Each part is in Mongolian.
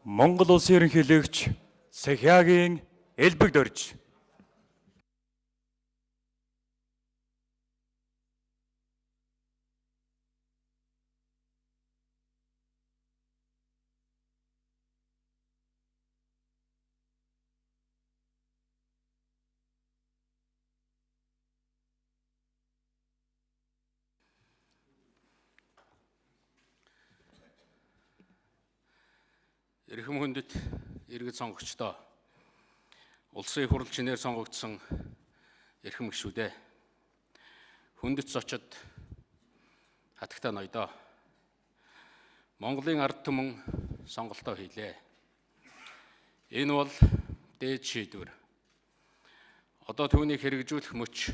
Монгол улсын ерөнхийлөгч Сахиагийн элбэг дөрж. Эрхэм хүндэт иргэд сонгогчдоо, улсын их хурлд шинээр сонгогдсон эрхэм гишүүдээ, хүндэт зочид, хатагтай ноёдоо, Монголын ард түмэн сонголтоо хийлээ. Энэ бол дээд шийдвэр. Одоо түүнийг хэрэгжүүлэх мөч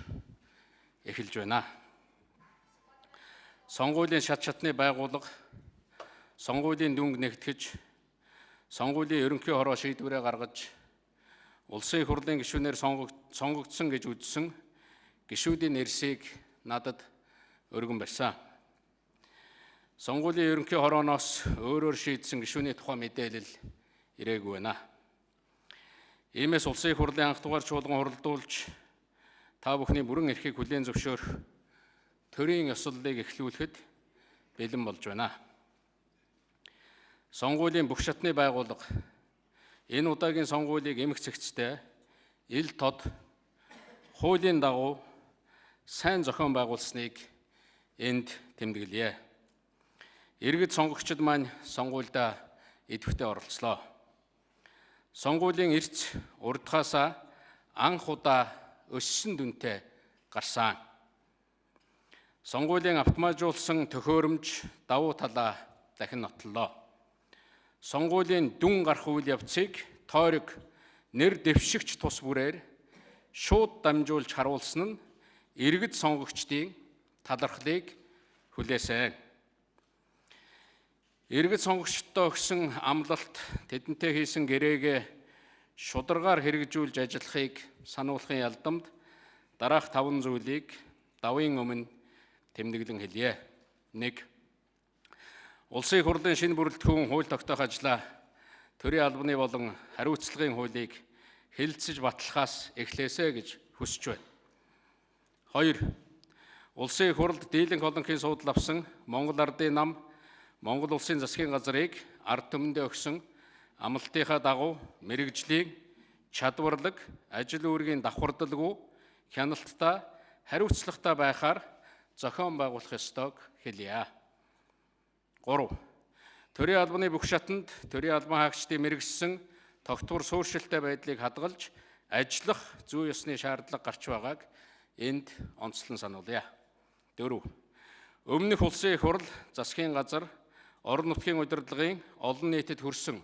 эхэлж байна. Сонгуулийн шат шатны байгууллага, сонгуулийн дүнг нэгтгэж, сонгуулийн ерөнхий хороо шийдвэрээ гаргаж, улсын их хурлын гишүүнээр сонгогдсон гэж үзсэн гишүүдийн нэрсийг надад өргөн барьсан. Сонгуулийн ерөнхий хорооноос өөрөөр шийдсэн гишүүний тухай мэдээлэл ирээгүй байна. Иймээс улсын их хурлын анх дугаар чуулган хуралдуулж, та бүхний бүрэн эрхийг хүлээн зөвшөөрөх төрийн ёслолыг эхлүүлэхэд бэлэн болж байна. Сонгуулийн бүх шатны байгууллага энэ удаагийн сонгуулийг эмх цэгцтэй, ил тод, хуулийн дагуу сайн зохион байгуулсныг энд тэмдэглэе. Иргэд сонгогчид маань сонгуульдаа идэвхтэй оролцлоо. Сонгуулийн эрц урдхаасаа анх удаа өссөн дүнтэй гарсан. Сонгуулийн автоматжуулсан төхөөрөмж давуу талаа дахин нотлолоо. Сонгуулийн дүн гарах үйл явцыг тойрог нэр дэвшигч тус бүрээр шууд дамжуулж харуулсан нь иргэд сонгогчдын талархлыг хүлээсэн. Иргэд сонгогчдод өгсөн амлалт, тэдэнтэй хийсэн гэрээгээ шударгаар хэрэгжүүлж ажиллахыг сануулахын ялдамд дараах 5 зүйлийг давын өмнө тэмдэглэн хэлье. 1. Улсын их хурлын шинэ бүрэлдэхүүн хууль тогтоох ажлаа төрийн албаны болон хариуцлагын хуулийг хэлэлцэж батлахаас эхлээсэ гэж хүсэж байна. 2. Улсын их хурлд дийлэнх олонхын суудал авсан Монгол Ардын нам, Монгол Улсын засгийн газрыг ард түмэндээ өгсөн амлалтынхаа дагуу мэрэгжлийн, чадварлаг, ажил үүргийн давхардалгүй, хяналттай, хариуцлагатай байхаар зохион байгуулах ёстойг хэлье. 3. Төрийн албаны бүх шатанд төрийн албан хаагчдын мэргэжсэн тогтвор суурьшилтай байдлыг хадгалж ажиллах зүй ёсны шаардлага гарч байгааг энд онцлон сануулъя. 4. Өмнөх улсын их хурл, засгийн газар, орон нутгийн удирдлагын олон нийтэд хүрсэн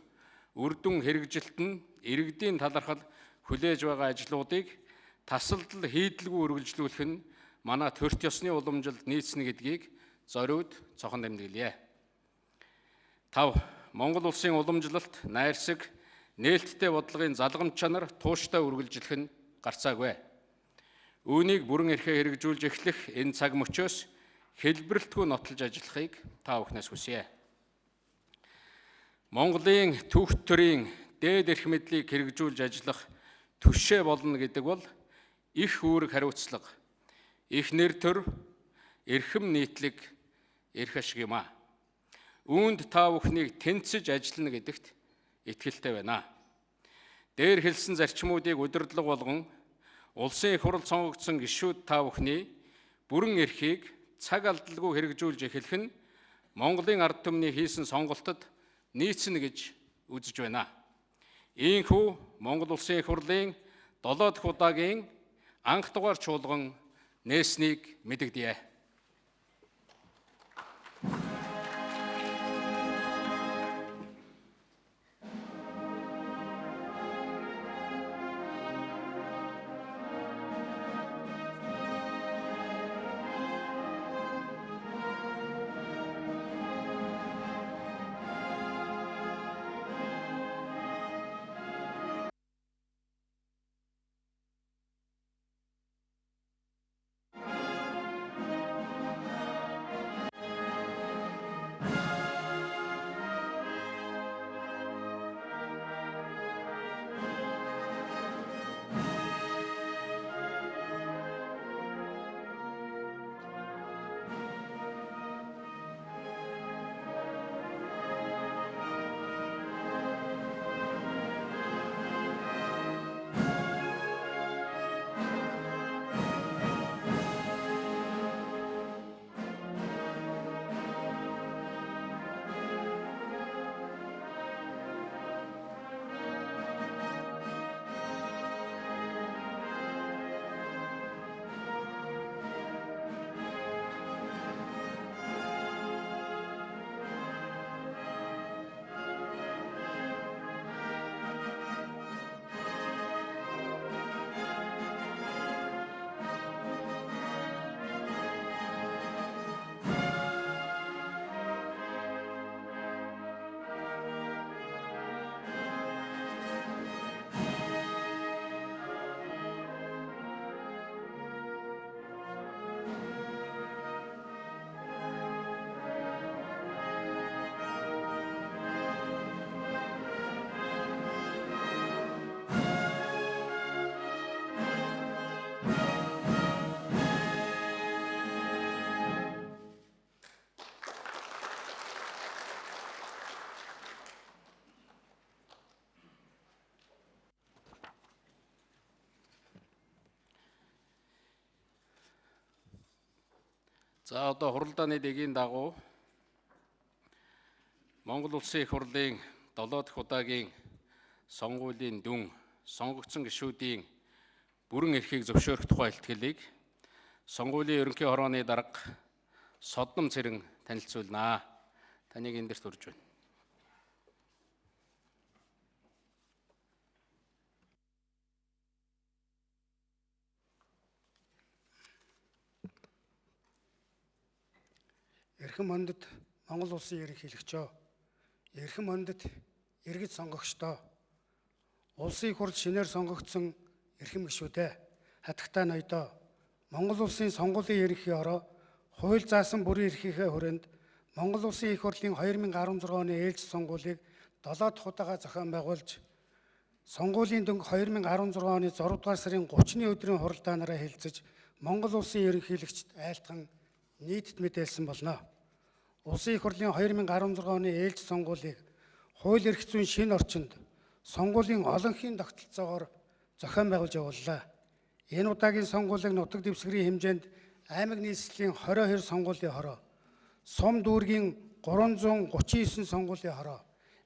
үр дүн хэрэгжилт нь иргэдийн талархал хүлээж байгаа ажлуудыг тасалдал хийдэлгүй үргэлжлүүлэх нь манай төрт ёсны уламжилд нийцнэ гэдгийг зориуд цохон тэмдэглэе. 5. Монгол улсын уламжлалт, найрсаг, нээлттэй бодлогын залгамж чанар тууштай үргэлжлэх нь гарцаагүй. Үүнийг бүрэн эрхээ хэрэгжүүлж эхлэх энэ цаг мөчөөс хэлбэрэлтгүй нотолж ажиллахыг та бүхнээс хүсье. Монголын түүх төрийн дээд эрх мэдлийг хэрэгжүүлж ажиллах түшээ болно гэдэг бол их үүрэг хариуцлага, их нэр төр, эрхэм нийтлэг, эрх ашиг юм а. Үүнд та бүхнийг тэнцэж ажиллана гэдэгт итгэлтэй байна. Дээр хэлсэн зарчмуудыг удирдлага болгон улсын их хурл сонгогдсон гишүүд та бүхний бүрэн эрхийг цаг алдалгүй хэрэгжүүлж эхлэх нь Монголын ард түмний хийсэн сонголтод нийцнэ гэж үзэж байна. Ийхүү Монгол улсын их хурлын 7 дахь удаагийн анх дугаар чуулган нээснийг мэдэгдэе. За одоо хуралдааны дэгийн дагуу Монгол Улсын их хурлын 7 дахь удаагийн сонгуулийн дүн сонгогдсон гишүүдийн бүрэн эрхийг зөвшөөрөх тухай илтгэлийг сонгуулийн ерөнхий хорооны дарга Содном Цэрэн танилцуулнаа. Таныг энэ дэрт урьж байна. Эрхэм мондод Монгол Улсын ерөнхийлөгчөө, эрхэм мондод иргэд сонгогчдоо, улсын их хурл шинээр сонгогдсон эрхэм гишүүдээ, хатагтай ноёдоо, Монгол Улсын сонгуулийн ерөнхий хороо, хууль заасан бүрэн эрхийнхээ хүрээнд Монгол Улсын их хурлын 2016 оны ээлж сонгуулийг 7 дахь удаага зохион байгуулж, сонгуулийн дөнгө 2016 оны 6 дугаар сарын 30-ны өдрийн хуралдаанаараа хэлэлцэж, Монгол Улсын ерөнхийлөгчд айлтхан нийтэд мэдээлсэн болно. Улсын их хурлын 2016 оны ээлж сонгуулийг хууль эрх зүйн шинэ орчинд сонгуулийн олонхын тогтолцоогоор зохион байгуулж явууллаа. Энэ удаагийн сонгуулийг нутаг дэвсгэрийн хэмжээнд аймаг нийслэлийн 22 сонгуулийн хороо, сум дүүргийн 339 сонгуулийн хороо,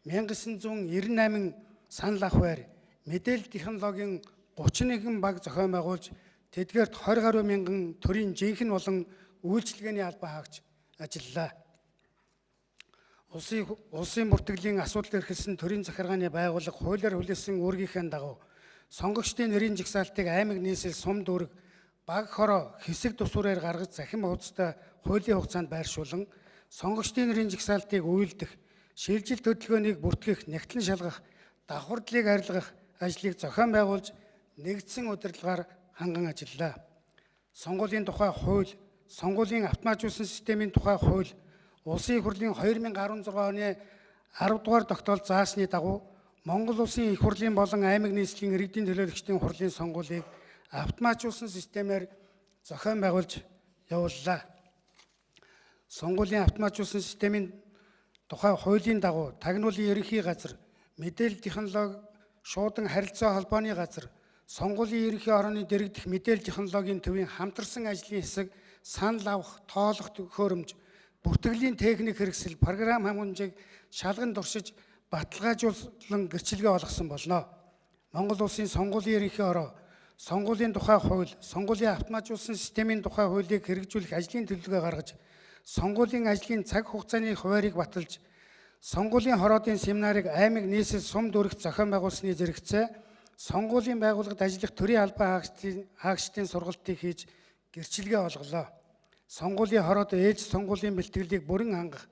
1998 санал ах байр, мэдээлэл технологийн 31 баг зохион байгуулж, тэдгээрт 20 гаруй мянган төрлийн жинхэнэ болон үйлчилгээний албан хаагч ажиллалаа. Улсын бүртгэлийн асуудал эрхэлсэн төрийн захиргааны байгууллага хуулиар хүлээсэн үүргийнхээ дагуу сонгогчдын нэрийн жагсаалтыг аймаг нийслэл сум дүүрэг баг хороо хэсэг тусвараар гаргаж захин хуудастай хуулийн хугацаанд байршуулан сонгогчдын нэрийн жагсаалтыг үйлдэх, шилжил төлөвлөгөөнийг бүртгэх, нягтлан шалгах, давхардлыг арилгах ажлыг зохион байгуулж нэгдсэн удирдлагаар ханган ажиллалаа. Сонгуулийн тухай хууль, сонгуулийн автоматжуулсан системийн тухай хууль, Улсын их хурлын 2016 оны 10 дугаар тогтоолд заасны дагуу Монгол Улсын их хурлын болон аймаг нийслэлийн иргэдийн төлөөлөгчдийн хурлын сонгуулийг автоматжуулсан системээр зохион байгуулж явууллаа. Сонгуулийн автоматжуулсан системийн тухай хуулийн дагуу тагнуулын ерөнхий газар, мэдээлэл технологи шуудан харилцаа холбооны газар, сонгуулийн ерөнхий хорооны дэргэдэх мэдээлэл технологийн төвийн хамтарсан ажлын хэсэг санал авах, тоолох төхөөрөмж, бүртгэлийн техник хэрэгсэл, програм хангамжийг шалган туршиж, баталгаажуулан гэрчилгээ олгосон болно. Монгол Улсын сонгуулийн ерөнхий хороо, сонгуулийн тухай хууль, сонгуулийн автоматжуулсан системийн тухай хуулийг хэрэгжүүлэх ажлын төлөвлөгөө гаргаж, сонгуулийн ажлын цаг хугацааны хуваарийг баталж, сонгуулийн хороодын семинарыг аймаг нийслэл сум дүүрэгт зохион байгуулсны зэрэгцээ, сонгуулийн байгууллагад ажиллах төрийн албан хаагчдын сургалтыг хийж гэрчилгээ олголоо. Сонгуулийн хороод ээлж сонгуулийн бэлтгэлийг бүрэн хангах,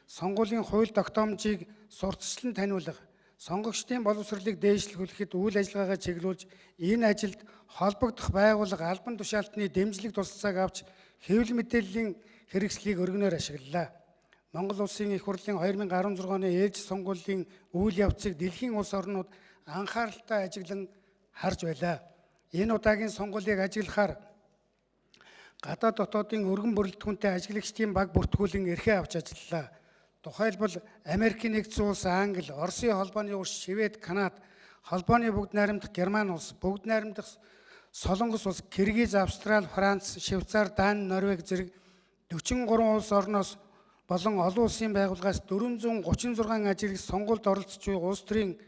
сонгуулийн хууль тогтоомжийг сурталчлан таниулах, сонгогчдын боловсролыг дээшлүүлэхэд үйл ажиллагаагаа чиглүүлж, энэ ажилд холбогдох байгууллага албан тушаалтны дэмжлэг тусалцааг авч хэвлэл мэдээллийн хэрэгслийг өргөнөөр ашиглалаа. Монгол Улсын их хурлын 2016 оны ээлж сонгуулийн үйл явцыг дэлхийн улс орнууд анхааралтай ажиглан харж байлаа. Энэ удаагийн сонгуулийг ажиглахаар гадаад дотоодын өргөн бүрэлдэхүүнтэй ажиглагчдын баг бүртгүүлэн эрхээ авч ажиллалаа. Тухайлбал Америкийн нэгдсэн улс, Англи, Оросын холбооны улс, Швед, Канада, холбооны бүгд найрамдах Герман улс, бүгд найрамдах Солонгос улс, Киргиз, Австрали, Франц, Швейцар, Дани, Норвеги зэрэг 43 улс орноос болон олон улсын байгууллагаас 436 ажиглагч сонгуульд оролцож буй улс төрийн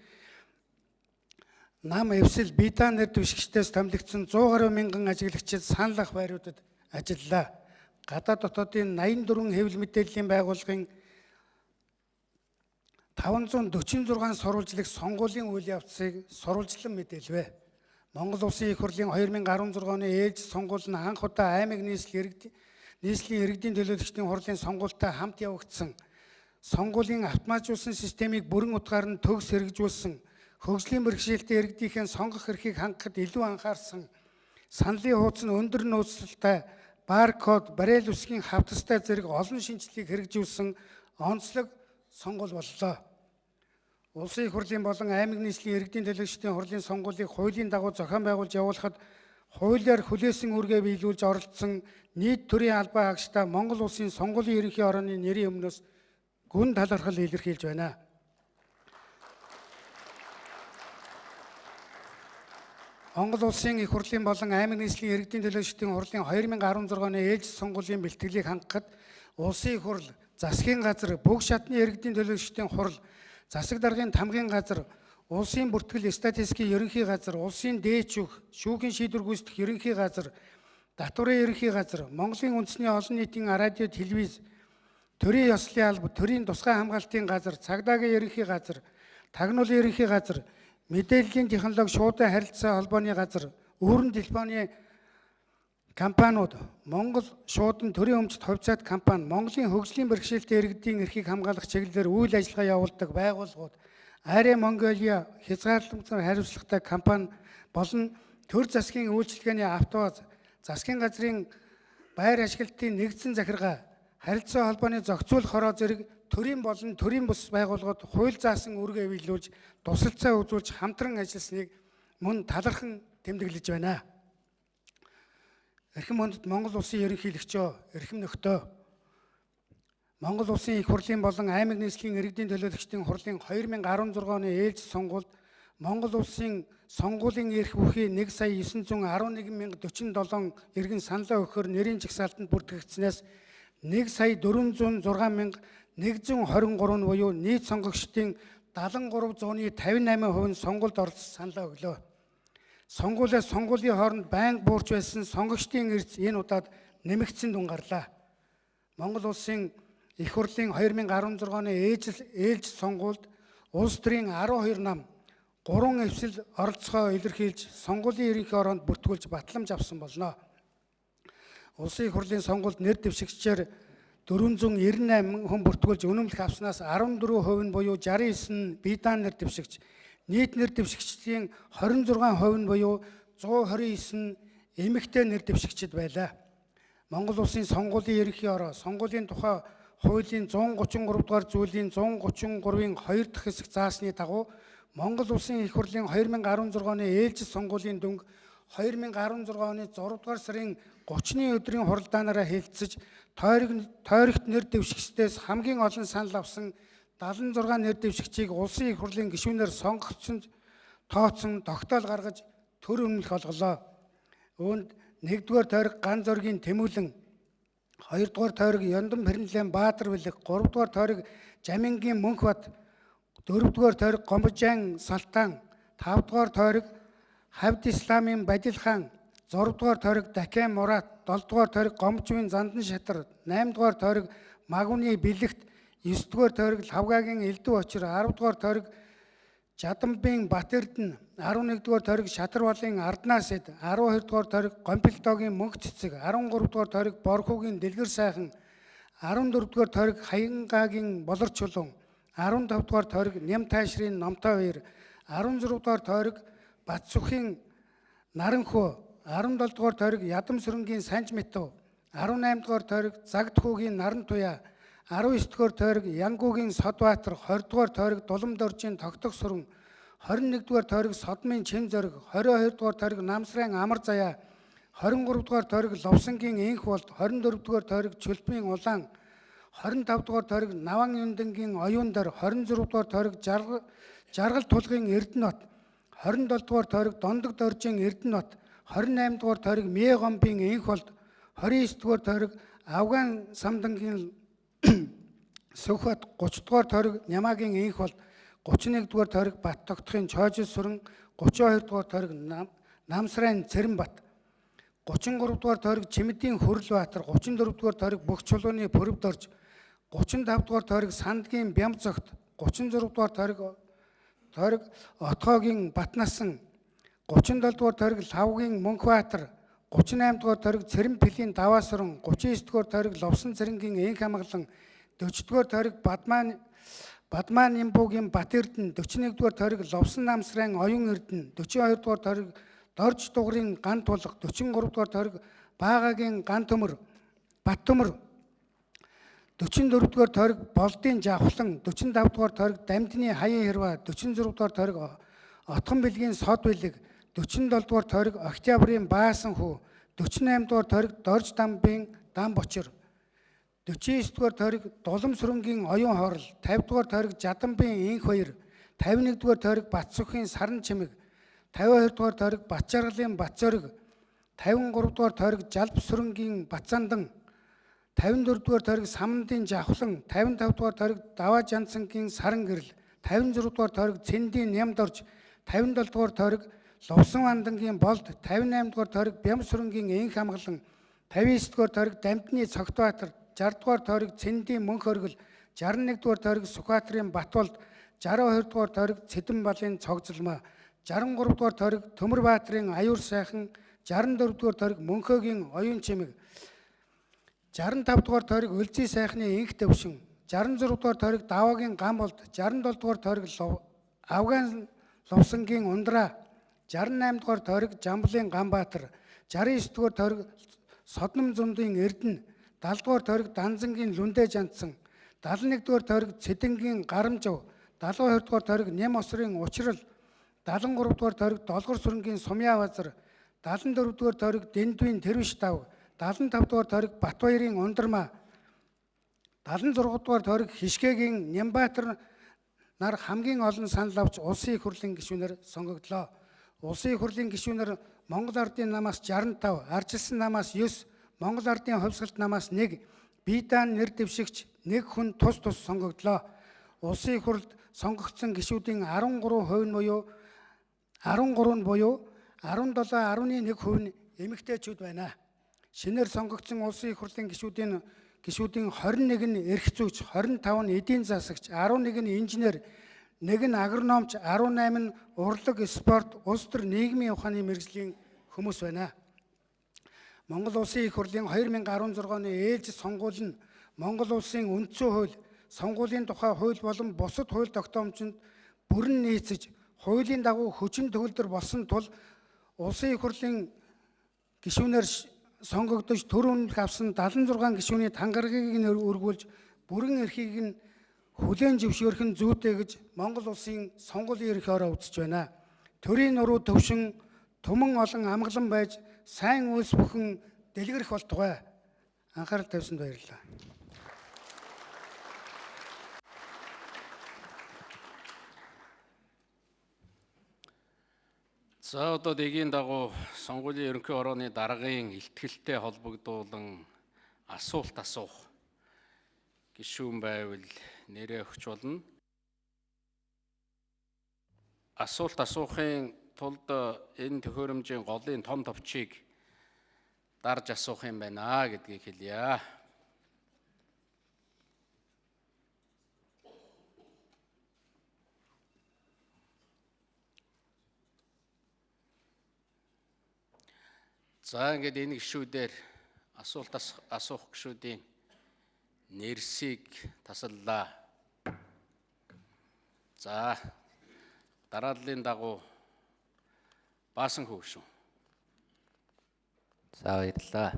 нам эвсэл Битан нэр дэвшигчдээс томилогдсон 100 гаруй мянган ажиглагчид санал ах байруудад ажиллалаа. Гадаад дотоодын 84 хэвлэл мэдээллийн байгууллагын 546 сурвалжлагч сонгуулийн үйл явцыг сурвалжлан мэдээлвэ. Монгол Улсын их хурлын 2016 оны ээлж сонгуул нь анх удаа аймаг нийслэлийн иргэдийн төлөөлөгчдийн хурлын сонгуультай хамт явагдсан. Сонгуулийн автоматжуулсан системийг бүрэн утгаар нь төгс хэрэгжүүлсэн, хөгжлийн бэрхшээлтэй иргэдийнхээ сонгох эрхийг хангахад илүү анхаарсан, саналын хуудас нь өндөр нөөцлөлтэй, баркод, баррел үсгийн хавтастай зэрэг олон шинжилгээг хэрэгжүүлсэн онцлог сонгуул боллоо. Улсын их хурлын болон аймаг нийслэлийн иргэдийн төлөөлөгчдийн хурлын сонгуулийг хуулийн дагуу зохион байгуулж явуулахад хуулиар хүлээсэн үүргээ биелүүлж оролцсон нийт төрийн албан хаагчдаа Монгол Улсын сонгуулийн ерөнхий хорооны нэрийн өмнөөс гүн талархал илэрхийлж байна. Монгол Улсын их хурлын болон аймаг нийслэлийн иргэдийн төлөөлөгчдийн хурлын 2016 оны ээлжид сонгуулийн бэлтгэлийг хангахад улсын их хурл, засгийн газар, бүх шатны иргэдийн төлөөлөгчдийн хурл, засаг даргын тамгын газар, улсын бүртгэл статистикийн ерөнхий газар, улсын дээд шүүх, шүүхийн шийдвэр гүйцэтгэх ерөнхий газар, татварын ерөнхий газар, Монголын үндэсний олон нийтийн радио, телевиз, төрийн ёслолын алба, төрийн тусгай хамгаалтын газар, цагдаагийн ерөнхий газар, тагнуулын ерөнхий газар, мэдээллийн технологи шуудан харилцаа холбооны газар, өрн телефоны компаниуд, Монгол шуудан төрийн өмчт хувьцаат компани, Монголын хөгжлийн бэрхшээлтэй иргэдийн эрхийг хамгаалах чиглэлээр үйл ажиллагаа явуулдаг байгууллагууд, Арэ Монголиа хязгаарлалтаар хариуцлагатай компани болон төр засгийн үйлчилгээний автоваз, засгийн газрын байр ашиглалтын нэгдсэн захиргаа, харилцаа холбооны зохицуулах хороо зэрэг төрийн болон төрийн бус байгууллагууд хууль заасан үүргээ биелүүлж, тусалцаа үзүүлж хамтран ажилласныг мөн талархан тэмдэглэж байна. Эрхэм хүндэт Монгол Улсын ерөнхийлөгчөө, эрхэм нөхдөө, Монгол Улсын их хурлын болон аймаг нийслэлийн иргэдийн төлөөлөгчдийн хурлын 2016 оны ээлжид сонгуульд Монгол Улсын сонгуулийн эрх бүхий 1,911,047 иргэн саналаа өгөхөөр нэрийн жагсаалтанд бүртгэгдсэнээс 1,406,123 буюу нийт сонгогчдын 73.58% нь сонгуульд оролцож саналаа өглөө. Сонгуулиас сонгуулийн хооронд байнга буурч байсан сонгогчдын эрс энэ удаад нэмэгдсэн дүн гарлаа. Монгол Улсын их хурлын 2016 оны ээлжид сонгуульд улс төрийн 12 нам 3 эвсэл оролцохоо илэрхийлж сонгуулийн ерөнхий ороонд бүртгүүлж батламж авсан болно. Улсын их хурлын сонгуульд нэр дэвшигчээр 498 хүн бүртгүүлж үнэмлэх авснаас 14% нь буюу 69 нь бие даан нэр дэвшигч, нийт нэр дэвшигчдийн 26% нь буюу 129 нь эмэгтэй нэр дэвшигчид байлаа. Монгол Улсын сонгуулийн ерөнхий ороо, сонгуулийн тухай хуулийн 133 дугаар зүйлийн 133-ийн 2 дахь хэсэг заасны дагуу Монгол Улсын их хурлын 2016 оны ээлжид сонгуулийн дүнг 2016 оны 6 дугаар сарын 30-ны өдрийн хуралдаанаараа хэлэлцэж, тойрогт нэр дэвшигчдээс хамгийн олон санал авсан 76 нэр дэвшигчийг улсын их хурлын гишүүнээр сонгогдсон тооцсон тогтоол гаргаж төр үнэмлэх олголоо. Үүнд 1-р тойрог Ган зоргийн Тэмүүлэн, 2-р тойрог Яндам Пэрнлэн Баатар Бэлэг, 3-р тойрог Жамингийн Мөнхбат, 4-р тойрог Гомбожаан Салтан, 5-р тойрог Хавд Исламын Бадил хаан, 6-р тойрог Дахин Мурат, 7-р тойрог Гомжвын Зандан Шатар, 8-р тойрог Магуны Бэлэгт, 9-р тойрог Лавгагийн Элдв Очир, 10-р тойрог Жадамбын Бат Эрдэнэ, 11-р тойрог Шатарвалын Арднаас эд, 12-р тойрог Гомпилдогийн Мөнх Цэцэг, 13-р тойрог Борхуугийн Дэлгэр сайхан, 14-р тойрог Хаянгагийн Болор Чулуун, 15-р тойрог Нэм Тайшрын Номтой Баяр, 16-р тойрог Батсүхийн Наранхуу, 17-р тойрог Ядам Сүрэнгийн Санж Мэтв, 18-р тойрог Загдхүүгийн Наран Туяа, 19-р тойрог Янгуугийн Содбаатар, 20-р тойрог Дуламдоржийн Тогтох Сүрэн, 21-р тойрог Содмын Чин Зориг, 22-р тойрог Намсрын Амар Заяа, 23-р тойрог Ловсангийн Инх Болд, 24-р тойрог Чөлбөмбөгийн Улаан, 25-р тойрог Наван Юндангийн Оюун Дор, 26-р тойрог Жаргал Тулгын Эрдэнэбат, 27-р тойрог Дондог Доржийн Эрдэнэбат, 28-р тойрог Мие Гомбын Инх Болд, 29-р тойрог Афган Самдангийн Сүхбат, 30-р тойрог Нямаагийн Инх Болд, 31-р тойрог Бат Тогтохын Чойжил Сүрэн, 32-р тойрог Намсрын Цэрэнбат, 33-р тойрог Чимэдийн Хүрлбаатар, 34-р тойрог Бүх Чулууны Пөрөвдорж, 35-р тойрог Сандгийн Бямцогт, 36-р тойрог Отгоогийн Батнасан, 37-р тойрог Лавгийн Мөнхбаатар, 38-р тойрог Цэрэн Пэлийн Даваасран, 39-р тойрог Ловсон Цэрэнгийн Инх Амгалан, 40-р тойрог Бадман Имбуугийн Бат Эрдэнэ, 41-р тойрог Ловсон Намсрын Оюун Эрдэнэ, 42-р тойрог Дорж Дугрын Ган Тулга, 43-р тойрог Баагагийн Ган Төмөр, Бат Төмөр, 44-р тойрог Болдын Жавхлан, 45-р тойрог Дамдны Хаян Хэрва, 46-р тойрог Отхон Бэлгийн Сод Бэлэг, 47-р тойрог Октябрийн Баасан Хүү, 48-р тойрог Дорж Дамбын Дам Бочир, 49-р тойрог Дулам Сүрэнгийн Оюун Хорл, 50-р тойрог Жадамбын Инх Баяр, 51-р тойрог Батсүхийн Саран Чимэг, 52 дугаар тойрог Батжаргалын Батзориг, 53 дугаар тойрог Жалб сүрэнгийн Батзандан, 54 дугаар тойрог Самнадын Жавхлан, 55 дугаар тойрог Даваа Жансангийн Саран гэрэл, 56 дугаар тойрог Цэндийн Нямдорж, 57 дугаар тойрог Лувсан Андангийн Болд, 58 дугаар тойрог Бям сүрэнгийн Энх хамглан, 59 дугаар тойрог Дамдны Цогтбаатар, 60 дугаар тойрог Цэндийн Мөнх оргил, 61 дугаар тойрог Сүхбаатарын Батболд, 62 дугаар тойрог Цэдэн балын Цогцолмаа, 63 дугаар тойрог Төмөрбаатарын Аюур сайхан, 64 дугаар тойрог Мөнхөөгийн Оюун чимэг, 65 дугаар тойрог Үлзий сайхны Энх төвшин, 66 дугаар тойрог Даваагийн Гамболд, 67 дугаар тойрог Авгаан Лувсангийн Ундраа, 68 дугаар тойрог Жамблын Ганбаатар, 69 дугаар тойрог Содном зумдын Эрдэнэ, 70 дугаар тойрог Данзангийн Лүндэ Жандсан, 71 дугаар тойрог Цэдэнгийн Гарамжав, 72 дугаар тойрог Нэм осрын Учрал, 73 дугаар тойрог Долгор сүрэнгийн Сумья базар, 74 дугаар тойрог Дэндвийн Тэрвиш дав, 75 дугаар тойрог Батбаярын Ундрмаа, 76 дугаар тойрог Хишгэгийн Нямбаатар нар хамгийн олон санал авч улсын их хурлын гишүүнээр сонгогдлоо. Улсын их хурлын гишүүнээр Монгол Ардын намаас 65, Арчилсан намаас 9, Монгол Ардын хувьсгалт намаас 1, Биедаан нэр дэвшигч 1 хүн тус сонгогдлоо. Улсын их хурлд сонгогдсон гишүүдийн 13% нь буюу 17.1% нь эмэгтэйчүүд байна. Шинээр сонгогдсон улсын их хурлын гишүүдийн 21 нь эрх зүйч, 25 нь эдийн засагч, 11 нь инженер, 1 нь агрономч, 18 нь урлаг, спорт, улс төр нийгмийн ухааны мэргэжлийн хүмүүс байна. Монгол Улсын их хурлын 2016 оны ээлжид сонгуул нь Монгол Улсын үндсэн хууль, сонгуулийн тухай хууль болон бусад хууль тогтоомжинд бүрэн нийцэж, хуулийн дагуу хүчин төгөлдөр болсон тул Улсын их хурлын гишүүнээр сонгогдож төр үнэлэх авсан 76 гишүүний тангаргийг өргүүлж бүрэн эрхийг нь хүлээн зөвшөөрөх нь зүйтэй гэж Монгол Улсын сонгуулийн ерөнхиөрөө үзэж байна. Төрийн нуруу төвшин түмэн олон амгалан байж сайн үйлс бүхэн дэлгэрэх болтугай. Анхаарал тавьсанд баярлалаа. За одоо дэгийн дагуу сонгуулийн ерөнхий орооны даргын илтгэлтэй холбогдуулан асуулт асуух гишүүн байвал нэрээ өгч болно. Асуулт асуухын тулд энэ төхөөрөмжийн голын том товчийг дарж асуух юм байна гэдгийг хэлье. За ингээд энэ гишүүдээр асуулт асуух гишүүдийн нэрсийг тасаллаа. За дарааллын дагуу Баасан хөвшин. За баярлалаа.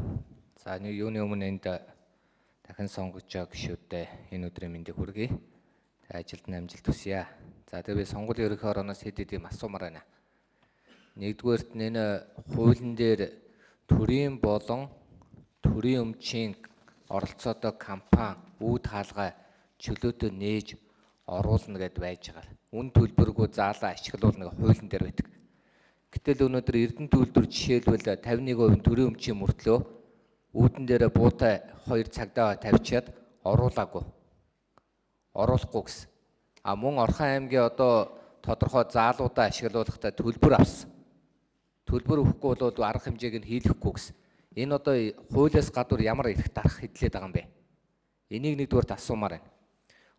За юуны өмнө энд дахин сонгож байгаа гишүүдэд энэ өдрийн мэндийг хүргэе. Тэгээ ажилд нь амжилт хүсье. За тэгээ би сонгуулийн ерөнхий орооноос хэд хэдийн асуумаар байна. Нэгдүгээрт нь энэ хуулийн дээр төрийн болон төрийн өмчийн оролцоотой компани үүд хаалгаа чөлөөтэй нээж оруулна гэд байж байгаа. Үн төлбөргүй заалаа ашиглуулна гэх хуулийн дээр байдаг. Гэтэл өнөөдөр Эрдэнэ төлбөр жишээлбэл 51% төрийн өмчийн мөртлөө үүдэн дээр буутай 2 цагдаа тавьчиад оруулаагүй. Оруулахгүй гэсэн. А мөн Орхон аймгийн одоо тодорхой заалуудаа ашиглуулахдаа төлбөр авсан. Төлбөр өгөхгүй бол арга хэмжээг нь хийлгэхгүй гэсэн. Энэ одоо хуулиас гадуур ямар эрх дарах хэдлээд байгаа юм бэ? Энийг нэгдүгээрт асуумаар байна.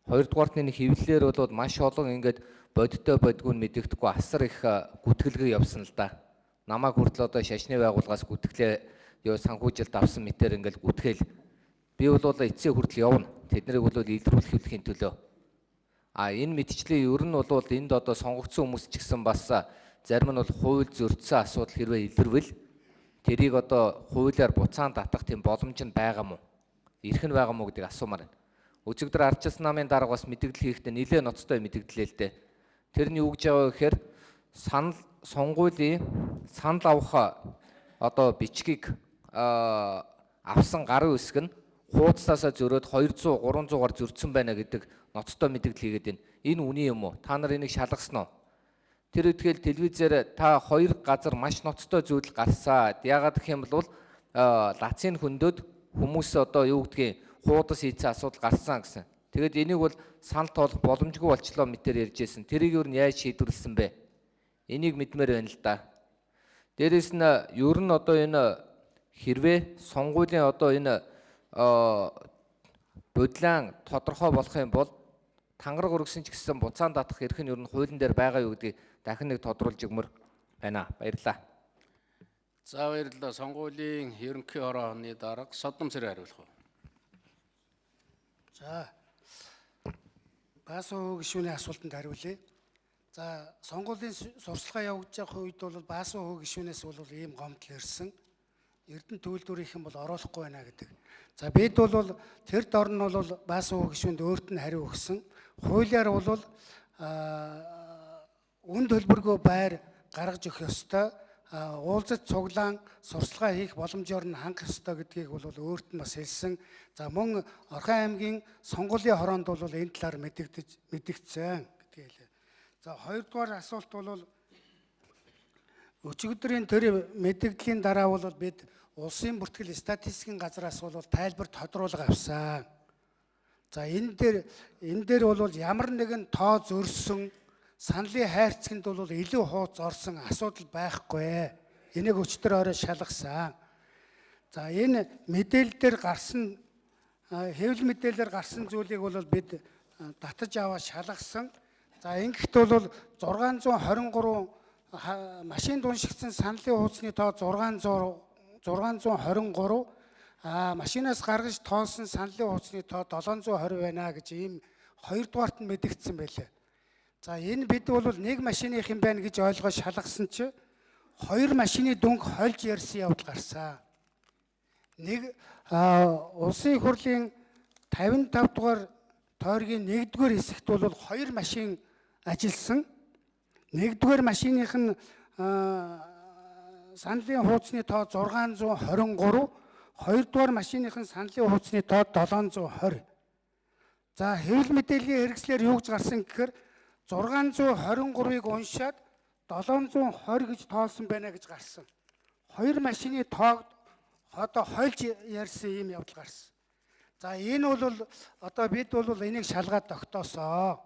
Хоёрдугаарт энэ хэвлэлээр бол маш олон ингээд бодиттой бодгүй мэдэгдэхгүй асар их гүтгэлгээ явсан л да. Намайг хүртэл одоо шашны байгууллагаас гүтгэлээ санхүүжилт авсан мэтээр ингээд гүтгэл. Би бол эцсийн хүртэл явна. Тэднийг бол илрүүлэхийн төлөө. А энэ мэдчлээ ер нь бол энд одоо сонгогдсон хүмүүс ч гэсэн бас зарим нь бол хууль зөрчсөн асуудал хэрвээ илэрвэл тэрийг одоо хуулиар буцаан татах тийм боломж нь байгаа мó? Ирэх нь байгаа мó гэдгийг асуумаар байна. Өчигдөр Ардчилсан намын дарга бас мэдээлэл хийхдээ нэлээд ноцтой мэдээлэлээ л дээ. Тэр нь юу гэж байгаа вэ гэхээр сонгуулийн санал авах одоо бичгийг авсан гарын үсэг нь хуудасаасаа зөрөөд 200 300-аар зөрчсөн байна гэдэг ноцтой мэдээлэл хийгээд байна. Энэ үний юм уу? Та нар энийг шалгасан уу? Тэр үтгэл телевизээр та хоёр газар маш ноцтой зүйл гарсаа. Яагаад гэх юм бол лацын хөндөд хүмүүс одоо юу гэдгийг хуудас хийцэн асуудал гарсан гэсэн. Тэгэд энийг бол санал тоолох боломжгүй болчлоо мэтэр ярьжсэн. Тэрийг юу нь яаж шийдвэрлсэн бэ? Энийг мэдмээр байна л да. Дээрээс нь ер нь одоо энэ хэрвээ сонгуулийн одоо энэ бодлон тодорхой болох юм бол тангараг өргөсөн ч гэсэн буцаан татах эрх нь ер нь хуулийн дээр байгаа юу гэдгийг дахин нэг тодруулж өгмөр байна. Баярлалаа. За баярлалаа. Сонгуулийн ерөнхий хорооны дарга Содом Сэрэ хариулах уу? За Баасан гишүүний асуултанд хариулъя. За сонгуулийн сурчлагаа явуулж явах үед бол Баасан гишүүнээс бол ийм гомдол ирсэн. Эрдэнэ төлөвлөрийнхэн бол оруулахгүй байна гэдэг. За бид бол тэр дор нь бол Баасан гишүүнд өөрт нь хариу өгсөн. Хуулиар бол үн төлбөргөө байр гаргаж өгөх ёстой. Уулзаж цуглаан сурчлагаа хийх боломжоор нь хангах ёстой гэдгийг бол өөрт нь бас хэлсэн. За мөн Орхон аймгийн сонгуулийн хороонд бол энэ талаар мэдэгдсэн гэдгийг хэлээ. За хоёрдугаар асуулт бол өчигдрийн тэр мэдэгдлийн дараа бол бид улсын бүртгэл статистикийн газраас бол тайлбар тодруулга авсан. За энэ дээр бол ямар нэгэн тоо зөрсөн саналын хайрцагт бол илүү хууц орсон асуудал байхгүй. Энийг өчтөр орой шалгасан. За энэ мэдээлэл дээр гарсан хэвлэл мэдээлэлээр гарсан зүйлийг бол бид татаж аваад шалгасан. За ингэхдээ бол 623 машин уншигдсан саналын хуудасны тоо 623 машинаас гаргаж тоолсон саналын хуудасны тоо 720 байна гэж ийм хоёрдугаарт нь мэдэгдсэн байлээ. За энэ бид бол нэг машиных юм байна гэж ойлгож шалгасан чи хоёр машины дүнг хольж ярьсан явдал гарсан. Нэг улсын их хурлын 55 дугаар тойргийн 1-р хэсэгт бол хоёр машин ажилласан. 1-р машиных нь саналын хуудасны тоо 623, 2-р машиных нь саналын хуудасны тоо 720. За хэвлэл мэдээллийн хэрэгслээр юу гэж гарсан гэхээр 623-ыг уншаад 720 гэж тоолсон байна гэж гарсан. Хоёр машины тоог одоо хольж ярьсан юм явдал гарсан. За энэ бол одоо бид бол энийг шалгаад тогтоосоо.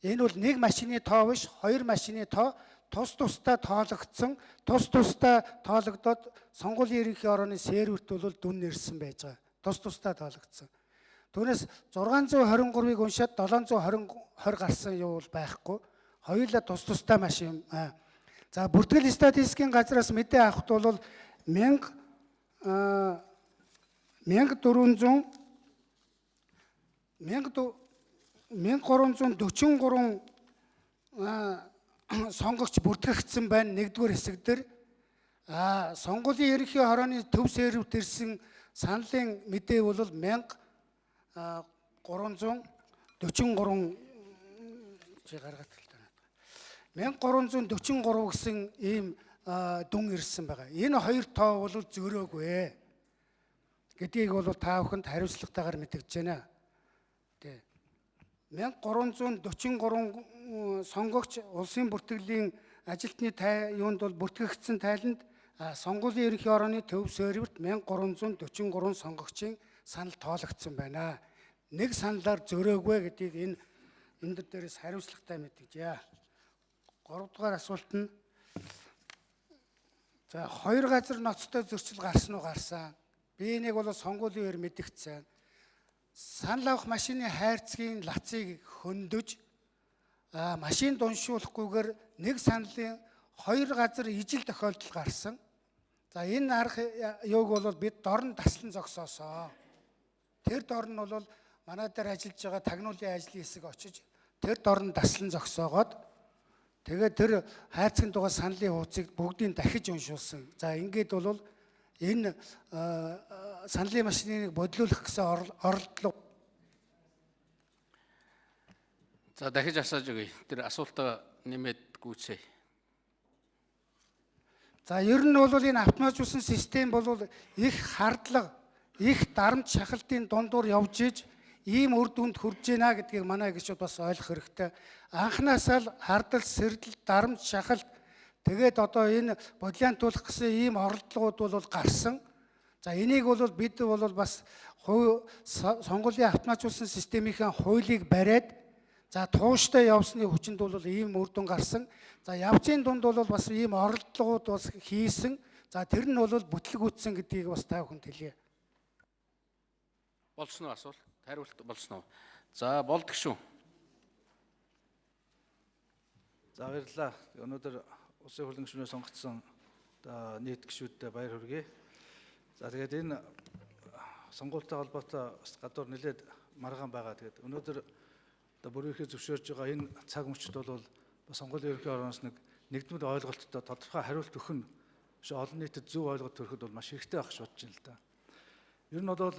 Энэ бол нэг машины тоо биш, хоёр машины тоо тус тусдаа тоологдсон, тус тусдаа тоологдоод сонгуулийн ерөнхий хорооны серверт бол дүн нэрсэн байж байгаа. Тус тусдаа тоологдсон. Түүнээс 623-ыг уншаад 720 гарсан юу бол байхгүй. Хоёулаа тус тусдаа машин. За бүртгэл статистикийн газраас мэдээ авахд бол 1343 сонгогч бүртгэгдсэн байна 1-р хэсэг дээр. Сонгуулийн ерөнхий хорооны төв серверт ирсэн саналын мэдээ бол 1343 гаргаад хэлдэг. 1343 гэсэн ийм дүн ирсэн байгаа. Энэ хоёр тоо бол зөрөөгүй гэдгийг бол та бүхэнд хариуцлагатайгаар мэдгэж байна. Тэ. 1343 сонгогч улсын бүртгэлийн ажилтны юунд бол бүртгэгдсэн тайланд сонгуулийн ерөнхий хорооны төв серверт 1343 сонгогчийн санал тоологдсон байна. Нэг саналаар зөрөөгүй гэдгийг энэ дээрээс хариуцлагатай мэдгэж. 3-р асуулт нь за хоёр газар ноцтой зөрчил гарсан уу гарсан. Би энийг бол сонгуулийн үеэр мэдгдсэн. Санал авах машины хайрцгийн лацыг хөндөж машинд уншуулахгүйгээр нэг саналын хоёр газар ижил тохиолдол гарсан. За энэ арга юуг бол бид дор нь таслан зогсоосоо. Тэр дор нь бол манай дээр ажиллаж байгаа тагнуулын ажлын хэсэг очиж тэр дор нь таслан зогсоогоод тэгээд тэр хайрцагт байгаа саналын хуудсыг бүгдийг дахиж уншуулсан. За ингээд бол энэ саналын машиныг бодлуулах гэсэн оролдлого. За дахиж асууж өгье. Тэр асуултаа нэмээд гүйцээе. За ер нь бол энэ автоматжуулсан систем бол их хардлага, их дарамт шахалтын дундуур явж иж ийм үр дүнд хүрж байна гэдгийг манай гишүүд бас ойлгох хэрэгтэй. Анхнаасаа л хардал, сэрдэл, дарамт, шахалт тэгээд одоо энэ бодлиантуулах гэсэн ийм оролдлогууд бол гарсан. За энийг бол бид бол бас сонгуулийн автоматжуулсан системийн хуулийг бариад за тууштай явсны хүчинд бол ийм үр дүн гарсан. За явцын дунд бол бас ийм оролдлогууд бас хийсэн. За тэр нь бол бүтлгүүцсэн гэдгийг бас та бүхэнд хэлье. Болсон уу асуулт? Хариулт болсон уу? За болдог шүү. За баярлалаа. Өнөөдөр улсын хурлын гишүүнээр сонгогдсон одоо нийт гишүүдтэй баяр хүргэе. За тэгээд энэ сонгуультай холбоотой гадуур нэлээд маргаан байгаа. Тэгээд өнөөдөр одоо бүр ихээр зөвшөөрж байгаа энэ цаг мөчид бол сонгуулийн ерөнхий орноос нэгдмэл ойлголттой тодорхой хариулт өгөх нь олон нийтэд зөв ойлголт төрөхөд бол маш хэрэгтэй байх гэж бодож байна л да. Ер нь бол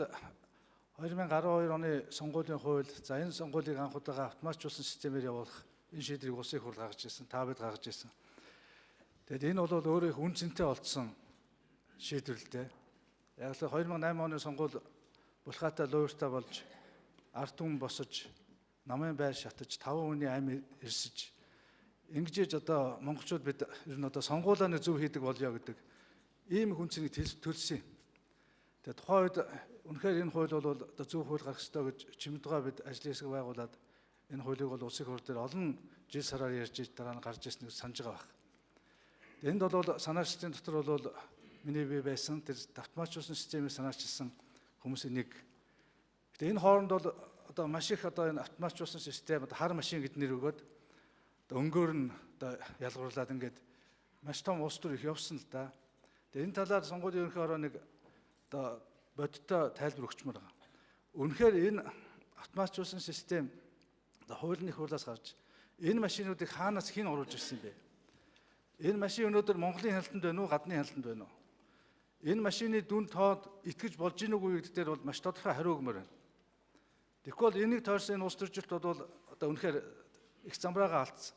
2012 оны сонгуулийн хууль, за энэ сонгуулийг анх удаага автоматжуулсан системээр явуулах энэ шийдвэрийг улсын хурл гаргаж ирсэн, та бид гаргаж ирсэн. Тэгээд энэ бол өөрөө их үн цэнтэй болсон шийдвэр л дээ. Яг л 2008 оны сонгуул булхаатай лууртай болж ард түмэн босож, намын байр шатаж, 5 хүний амь ирсэж ингэж одоо монголчууд бид ер нь одоо сонгуулаа зөв хийдэг болёо гэдэг ийм хүн цэнийг төлсөн. Тэгээд тухайн үед үнэхээр энэ хууль бол одоо зөв хууль гаргах ёстой гэж чимдгаа бид ажлын хэсэг байгуулад энэ хуулийг бол улсын хурл дээр олон жил сараар ярьж дараа нь гарч ирснийг санаж байгаа байна. Энд бол санаачдын дотор бол миний бие байсан тэр автоматжуулсан системийг санаачилсан хүмүүсийн нэг. Гэтэ энэ хооронд бол одоо маш их одоо энэ автоматжуулсан систем одоо хар машин гэд нэр өгөөд өнгөөр нь одоо ялгуурлаад ингээд маш том улс төр их явсан л да. Тэгээ энэ талаар сонгуулийн ерөнхий ороо одоо бодиттой тайлбар өгчмөр байгаа. Үнэхээр энэ автоматжуулсан систем одоо хуулийн хурлаас гарч энэ машинуудыг хаанаас хэн оруулж ирсэн бэ? Энэ машин өнөөдөр Монголын хяналтанд байна уу, гадны хяналтанд байна уу? Энэ машины дүн тоод итгэж болж ийн үгүй гэдэг дээр бол маш тодорхой хариу өгмөр байна. Тэгэхгүй бол энийг тойрсон энэ улс төржилт бол одоо үнэхээр их замбраага алдсан.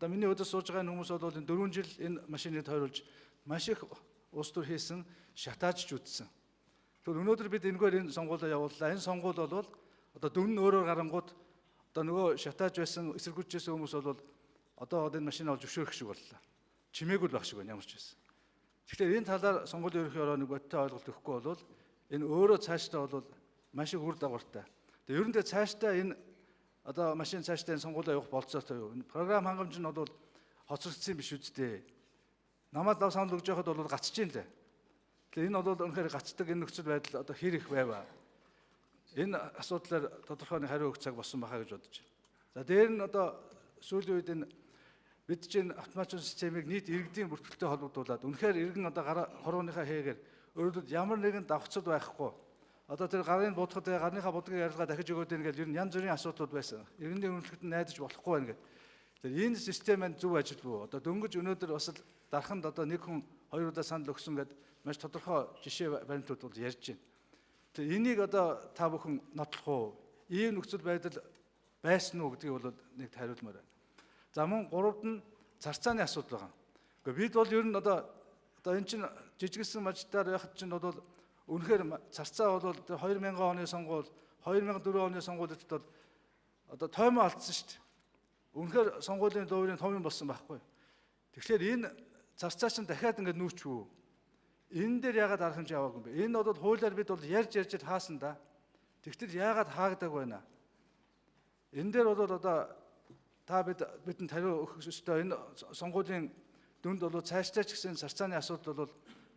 Одоо миний өдөр сууж байгаа хүмүүс бол энэ 4 жил энэ машиныг тойруулж маш их улс төр хийсэн, шатаажж үтсэн. Тэгэхээр өнөөдөр бид энэгээр энэ сонгуулаа явууллаа. Энэ сонгуул бол одоо дүн нь өөрөөр гарангууд одоо нөгөө шатааж байсан, эсэргүүцсэн хүмүүс бол одоо энэ машин олж зөвшөөрөх шиг боллоо. Чимээгүй л байх шиг байна ямар ч байсан. Тэгэхээр энэ талаар сонгуулийн ерөнхий ороо бодиттой ойлголт өгөхгүй бол энэ өөрөө цаашдаа бол маш их үр дагавартай. Тэгээ ер нь цаашдаа энэ одоо машин цаашдаа энэ сонгуулаа явах болцоотой юу? Энэ програм хангамж нь бол хоцрогдсон биш үсттэй. Намайг дав санал өгж байхад бол гацж юм лээ. Тэгэхээр энэ бол үнэхээр гацдаг энэ нөхцөл байдал одоо хэр их байваа. Энэ асуудлаар тодорхой нэг хариу өгөх цаг болсон байхаа гэж бодож байна. За дээр нь одоо сүүлийн үед энэ бид чинь автоматжуулсан системийг нийт иргэдийн бүртгэлтэй холбогдуулаад үнэхээр иргэн одоо хорооныхаа хээгээр өөрөлд ямар нэгэн давхцад байхгүй. Одоо тэр гарын будахад гарныхаа будгийг ярилгаа дахиж өгөөд ийн гэж ер нь янз бүрийн асуудлууд байсан. Иргэний өрнөлтөд найдаж болохгүй байна гэдэг. Тэгэхээр энэ систем маань зөв ажилгүй. Одоо дөнгөж өнөөдөр бас л дарханд одоо нэг хүн хоёр удаа санал өгсөн гэдэг маш тодорхой жишээ баримтууд бол ярьж байна. Тэгэхээр энийг одоо та бүхэн нотлох уу? Ийм нөхцөл байдал байсан уу гэдгийг бол нэг хариулмаар байна. За мөн гуравд нь зарцааны асуудал байгаа. Гэхдээ бид бол ер нь одоо энэ чинь жижигсэн мажтаар яхад чинь бол үнэхээр зарцаа бол 2000 оны сонгуул, 2004 оны сонгуулиуд бол одоо тоймоо алдсан шүү дээ. Үнэхээр сонгуулийн дуурийн томьёо болсон байхгүй. Тэгэхээр энэ зарцаа чинь дахиад ингээд нүүчгүй. Энэ дээр яагаад арга хэмжээ аваагүй юм бэ? Энэ бол хуулиар бид бол ярьж хаасан да. Тэгтэл яагаад хаагдаг байна? Энэ дээр бол одоо та бидэнд хариу өгөх ёстой. Энэ сонгуулийн дүнд бол цаашдаа ч гэсэн зарцааны асуудал бол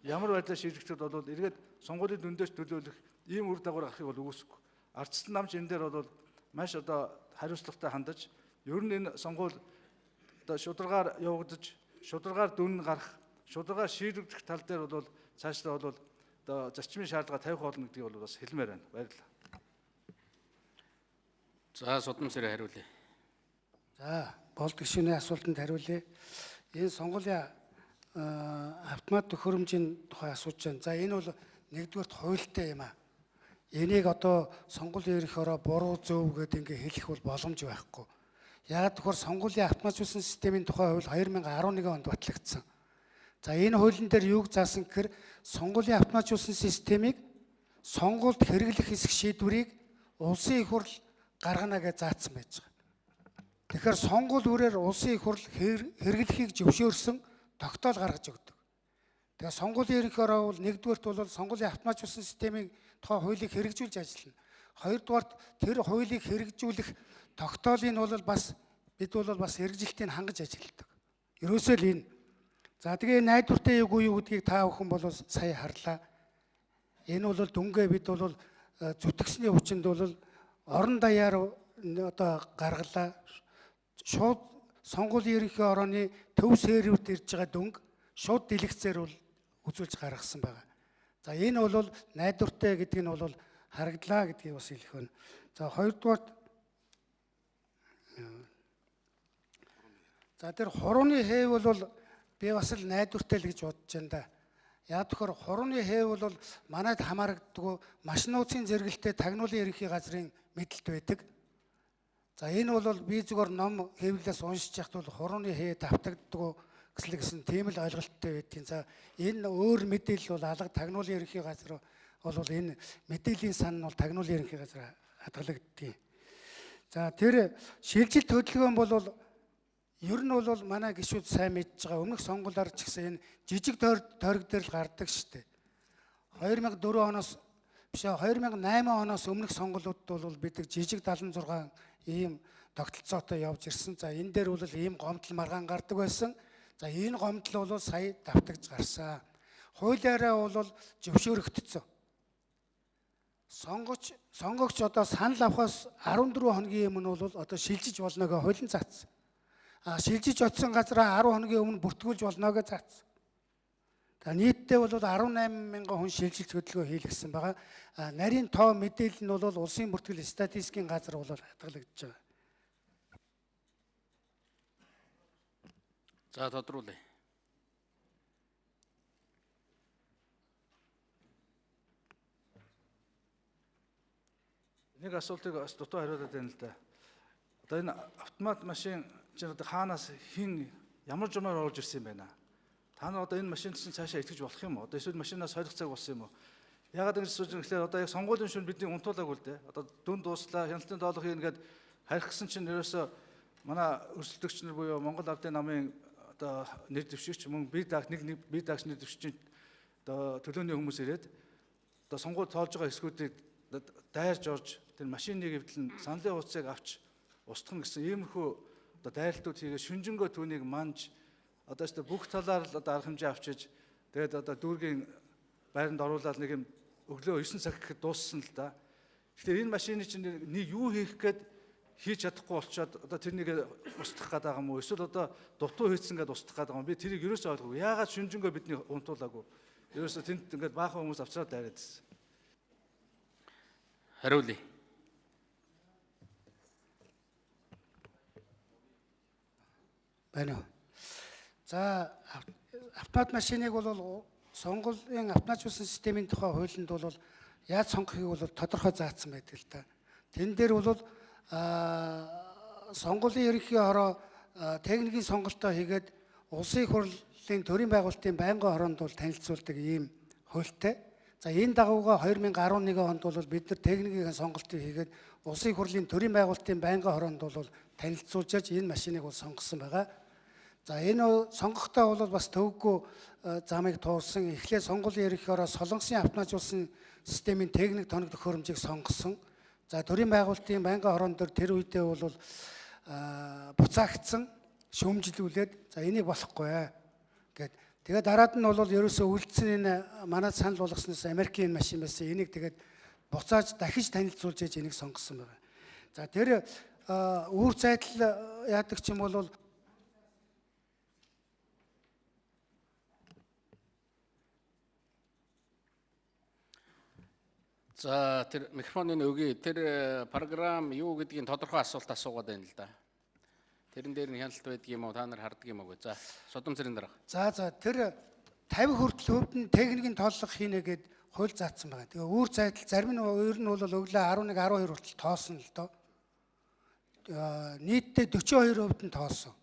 ямар байдлаар шийдэгдэхэд бол эргээд сонгуулийн дүндээс төлөөлөх ийм үр дагавар гарахыг бол үгүйсэхгүй. Ардчилсан намч энэ дээр бол маш одоо хариуцлагатай хандаж ер нь энэ сонгуул одоо шударгаар явагдаж, шударгаар дүн гарах, шударгаар шийдэгдэх тал дээр бол цаашдаа бол одоо зарчмын шаардлага тавих болно гэдгийг бол бас хэлмээр байна. Баярлалаа. За судам сэрэ хариулъя. За болдог шинэ асуултанд хариулъя. Энэ сонгуулийн автомат төхөөрөмжийн тухай асууж байна. За энэ бол нэгдүгээрт хуультай юм аа. Энийг одоо сонгуулийн ерөнхий ороо буруу зөв гэдэг ингээ хэлэх бол боломж байхгүй. Яг тэгэхээр сонгуулийн автоматжуулсан системийн тухай хууль 2011 онд батлагдсан. За энэ хуулийн дээр юуг заасан гэхээр сонгуулийн автоматжуулсан системийг сонгуульд хэрэглэх хэсэг шийдвэрийг улсын их хурл гаргана гэж заасан байж байгаа. Тэгэхээр сонгууль үрээр улсын их хурл хэрэглэхийг зөвшөөрсөн тогтоол гаргаж өгдөг. Тэгээ сонгуулийн ерөнхий ороо бол нэгдүгээрт бол сонгуулийн автоматжуулсан системийн тухай хуулийг хэрэгжүүлж ажиллана. Хоёрдугаарт тэр хуулийг хэрэгжүүлэх тогтоолыг бол бас бид бол бас хэрэгжилтийг хангаж ажилладаг. Ерөөсөө л энэ. За тэгээ найдвартай юу юу гэдгийг та бүхэн бол сая харлаа. Энэ бол дүнгээ бид бол зүтгэсний хүчинд бол орон даяар одоо гаргалаа. Шууд сонгуулийн ерөнхий орооны төв сэрүүт ирж байгаа дүнг шууд дэлгэцээр бол үзүүлж гаргасан байгаа. За энэ бол найдвартай гэдг нь бол харагдлаа гэдгийг бас хэлэх байна. За хоёрдугаарт за тэр хурууны хээв бол би бас л найдвартай л гэж бодож байна да. Яг тэгэхээр хурууны хээв бол манайд хамаарагддаг машин нууцын зэрэгэлтэй тагнуулын ерөнхий газрын мэдлэлт байдаг. За энэ бол би зүгээр ном хэвлэлээс уншиж яхад бол хурууны хээ давтагддаг гэсэн тийм л ойлголттой байдгийн. За энэ өөр мэдээлэл бол алга тагнуулын ерөнхий газар бол энэ мэдээллийн сан нь бол тагнуулын ерөнхий газар хадгалагддгийг. За тэр шилжилт хөдөлгөөн бол ер нь бол манай гишүүд сайн мэдж байгаа. Өмнөх сонгуулиар ч гэсэн энэ жижиг тойрог дээр л гардаг шүү дээ. 2004 оноос биш 2008 оноос өмнөх сонгуулиудад бол бид жижиг 76 ийм тогтолцоотой явж ирсэн. За энэ дээр бол ийм гомдол маргаан гардаг байсан. За энэ гомдол бол сая давтагж гарсан. Хуулиараа бол зөвшөөрөгдсөн. Сонгогч одоо санал авахаас 14 хоногийн өмнө бол одоо шилжиж болно гэж хуулийн заасан. Шилжиж очсон газараа 10 хоногийн өмнө бүртгүүлж болно гэж заасан. Нийтдээ бол 18,000 хүн шилжилт хөдөлгөөн хийлгэсэн байгаа. Нарийн тоо мэдээлэл нь бол улсын бүртгэл статистикийн газар бол хадгалагдаж байгаа. За тодруулъя. Нэг асуултыг бас дутуу хариулаад байна л да. Одоо энэ автомат машин чинь одоо хаанаас хин ямар журмаар орж ирсэн юм байна? Та нар одоо энэ машинд чинь цаашаа итгэж болох юм уу? Одоо эсвэл машинаас солих цаг болсон юм уу? Яагаад ингэж сууж гэхээр одоо яг сонгуулийн шөнө бидний унтуулаагүй л дээ. Одоо дүн дууслаа, хяналтын доолох ингээд харьхсан чинь ерөөсөө манай өрсөлдөгч нар буюу Монгол Ардын намын одоо нэр дэвшигч мөн бие даагч бие даагч нэр дэвшигчийн одоо төлөөний хүмүүс ирээд одоо сонгуульд тоолж байгаа хэсгүүдийг дайрж орж тэр машиныг эвдлэн саналын хуудсыг авч устгах гэсэн иймэрхүү одоо дайралтууд хийгээд шүнжэнгөө түүнийг манж одоо ч бүх талаар л одоо арга хэмжээ авчиж тэгээд одоо дүүргийн байранд оруулаад нэг юм өглөө 9 цаг гэхэд дууссан л да. Тэгэхээр энэ машины чинь нэг юу хийх гээд хийж чадахгүй болчоод одоо тэрнийг устгах гээд байгаа юм уу? Эсвэл одоо дутуу хийцэн гээд устгах гээд байгаа юм. Би тэрийг ерөөсөө ойлгоогүй. Яагаад шүнжэнгөө бидний унтуулаагүй? Ерөөсөө тэнд ингээд баахан хүмүүс авчраад дайраад ирсэн. Хариулъя. Байна уу? За автомат машиныг бол сонгуулийн автоматжуулсан системийн тухай хуулинд бол яаж сонгохыг бол тодорхой заасан байдаг л да. Тэн дээр бол сонгуулийн ерөнхий хороо техникийн сонголтоо хийгээд улсын их хурлын төрийн байгуулалтын байнгын хороонд бол танилцуулдаг ийм хуультай. За энэ дагууга 2011 онд бол бид нар техникийн сонголтыг хийгээд улсын их хурлын төрийн байгуулалтын байнгын хороонд бол танилцуулж энэ машиныг бол сонгосон байгаа. За энэ сонгохдоо бол бас төвөггүй замыг туулсан. Эхлээд сонгуулийн ерөнхий хороо солонгосын автоматжуулсан системийн техник тоног төхөөрөмжийг сонгосон. За төрийн байгуулалтын байнгын хорон дээр тэр үедээ бол буцаагдсан, шүүмжлүүлээд за энийг болохгүй гэд. Тэгээд дараад нь бол ерөөсөө үлдсэн энэ манай санал болгосноос Америкийн машин байсан. Энийг тэгээд буцааж дахиж танилцуулж ээж энийг сонгосон байна. За тэр үүр зайдал яадаг ч юм бол За тэр микрофоныг өгье. Тэр програм юу гэдгийг тодорхой асуулт асуугаад байна л да. Тэрэн дээр нь хяналт байдаг юм уу? Та нар харддаг юм уу? За, Содом цэрийн дарга. За тэр 50 хүртэл хөвд нь техникийн тооллого хийнэ гэд хууль заасан байгаа. Тэгээ үүр зайдал зарим нь өөр нь бол өглөө 11 12 хүртэл тоосон л доо. Нийтдээ 42% нь тоосон.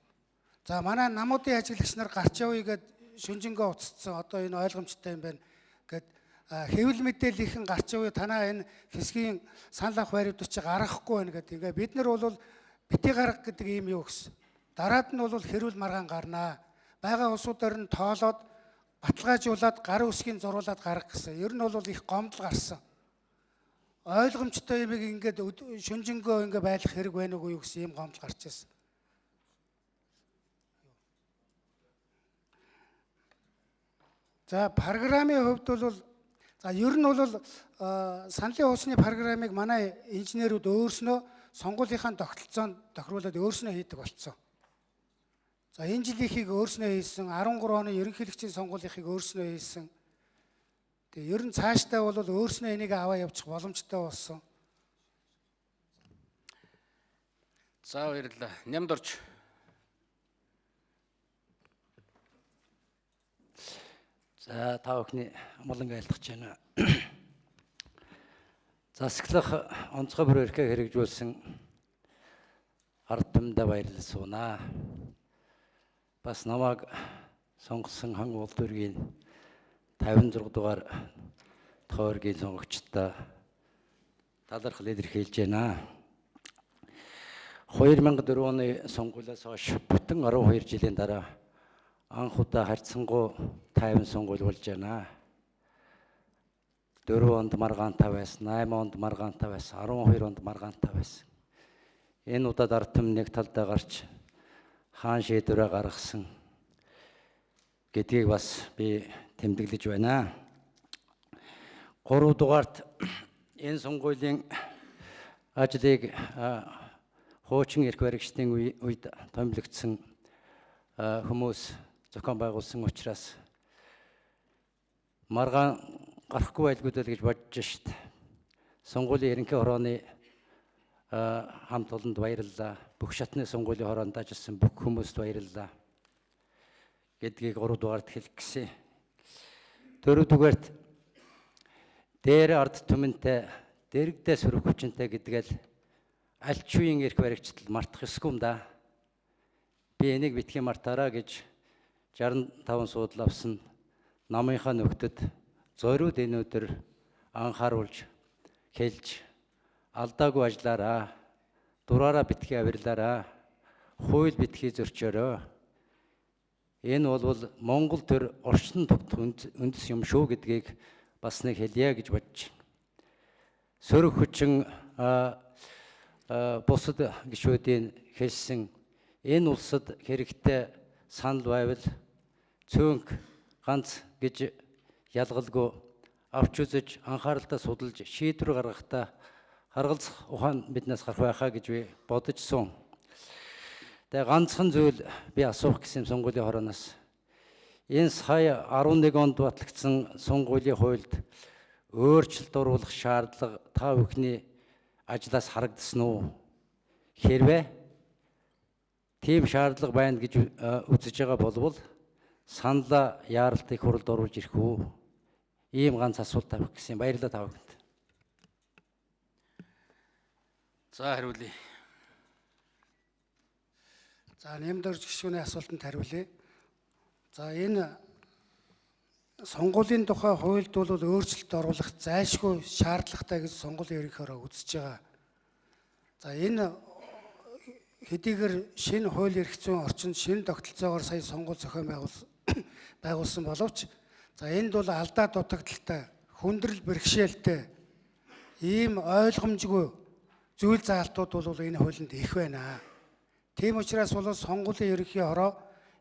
За манай намуудын ажиглагч нар гарч явъя гэд шүнжэнгөө уццсан. Одоо энэ ойлгомжтой юм байна гэд хэвлэл мэдээллийн гарч буй танаа энэ хэсгийн санал авах байрууд чи гаргахгүй байна гэдэг. Ингээ бид нар бол бити гарга гэдэг ийм юу гэсэн. Дараад нь бол хэрүүл маргаан гарнаа. Бага улсуудаар нь тоолоод баталгаажуулаад гар үсгийн зуруулаад гаргах гэсэн. Ер нь бол их гомдол гарсан. Ойлгомжтой юм ингээд шүнжэнгөө ингээ байлах хэрэг байна уу юу гэсэн ийм гомдол гарч ирсэн. За программын хувьд бол ер нь бол саналын хуусны программыг манай инженерүүд өөрснөө сонгуулийнхаа тогтолцоонд тохируулаад өөрснөө хийдэг болцсон. За энэ жилийнхийг өөрснөө хийсэн, 13 оны ерөнхийлөгчийн сонгуулийнхыг өөрснөө хийсэн. Тэгээ ер нь цаашдаа бол өөрснөө энийг аваа явуучих боломжтой болсон. За баярлалаа. Нямдорч. За та бүхний амгалан айлтгаж байна. Засаглах онцгой бүр эрхээ хэрэгжүүлсэн ард түмэндээ баярлалаа. Бас намайг сонгосон хан улс төрийн 56 дугаар тохиоргийн сонгогчдод талархал илэрхийлж байна. 2004 оны сонгуулиас хойш бүтэн 12 жилийн дараа анх удаа харьцангуй тайван сонгуул болж байна. 4 онд маргаантай байсан, 8 онд маргаантай байсан, 12 онд маргаантай байсан. Энэ удаад ард түмэн нэг талдаа гарч хаан шийдвэрээ гаргасан гэдгийг бас би тэмдэглэж байна. 3 дугаарт энэ сонгуулийн ажлыг хуучин эрх баригчдын үед томилогдсон хүмүүс зохион байгуулсан учраас маргаан гарахгүй байлгүй л гэж бодож шít. Сонгуулийн ерөнхий хорооны хамт олонд баярлалаа. Бүх шатны сонгуулийн хороонд ажилласан бүх хүмүүст баярлалаа гэдгийг 3 дугаарт хэлэх гэсэн. 4 дугаарт дээр ард түмэнтэй дэрэгдээ сөрөг хүчинтэй гэдгээл аль ч үеийн эрх баригчдад мартах ёсгүй юм да. Би энийг битгий мартаараа гэж 65 суудал авсан намынхаа нөхдөд зориуд энэ өдөр анхааруулж хэлж алдаагүй ажиллаараа, дураараа битгий авирлаараа, хууль битгий зөрчөөрөө. Энэ бол Монгол төр орчин тогтох үндэс юм шүү гэдгийг бас нэг хэлье гэж бодож байна. Сөрөг хүчин бусад гишүүдийн хэлсэн энэ улсад хэрэгтэй санал байвал цөөнх ганц гэж ялгалгүй авч үзэж анхааралтай судалж шийдвэр гаргахдаа харгалзах ухаан биднээс гарах байхаа гэж би бодож сум. Тэгээ ганцхан зүйл би асуух гэсэн сонгуулийн хорооноос энэ сая 11 онд батлагдсан сонгуулийн хуульд өөрчлөлт оруулах шаардлага та бүхний ажлаас харагдсан уу? Хэрвээ тийм шаардлага байна гэж үзэж байгаа болвол саналаа яаралтай хуралд оруулж ирэх үү? Ийм ганц асуулт тавих гэсэн. Баярлалаа та бүхэнд. За хариулъя. За нэмдэрж гишүүний асуултанд хариулъя. За энэ сонгуулийн тухай хуульд бол өөрчлөлт оруулах зайлшгүй шаардлагатай гэж сонгуулийн ерөнхий хороо үзэж байгаа. За энэ хэдийгээр шинэ хууль эрх зүйн орчинд шинэ тогтолцоогоор сая сонгуул зохион байгуулсан боловч за энд бол алдаа дутагдaltaй, хүндрэл бэрхшээлтэй ийм ойлгомжгүй зүйл заалтууд бол энэ хуулинд их байна. Тийм учраас бол сонгуулийн ерөнхий хороо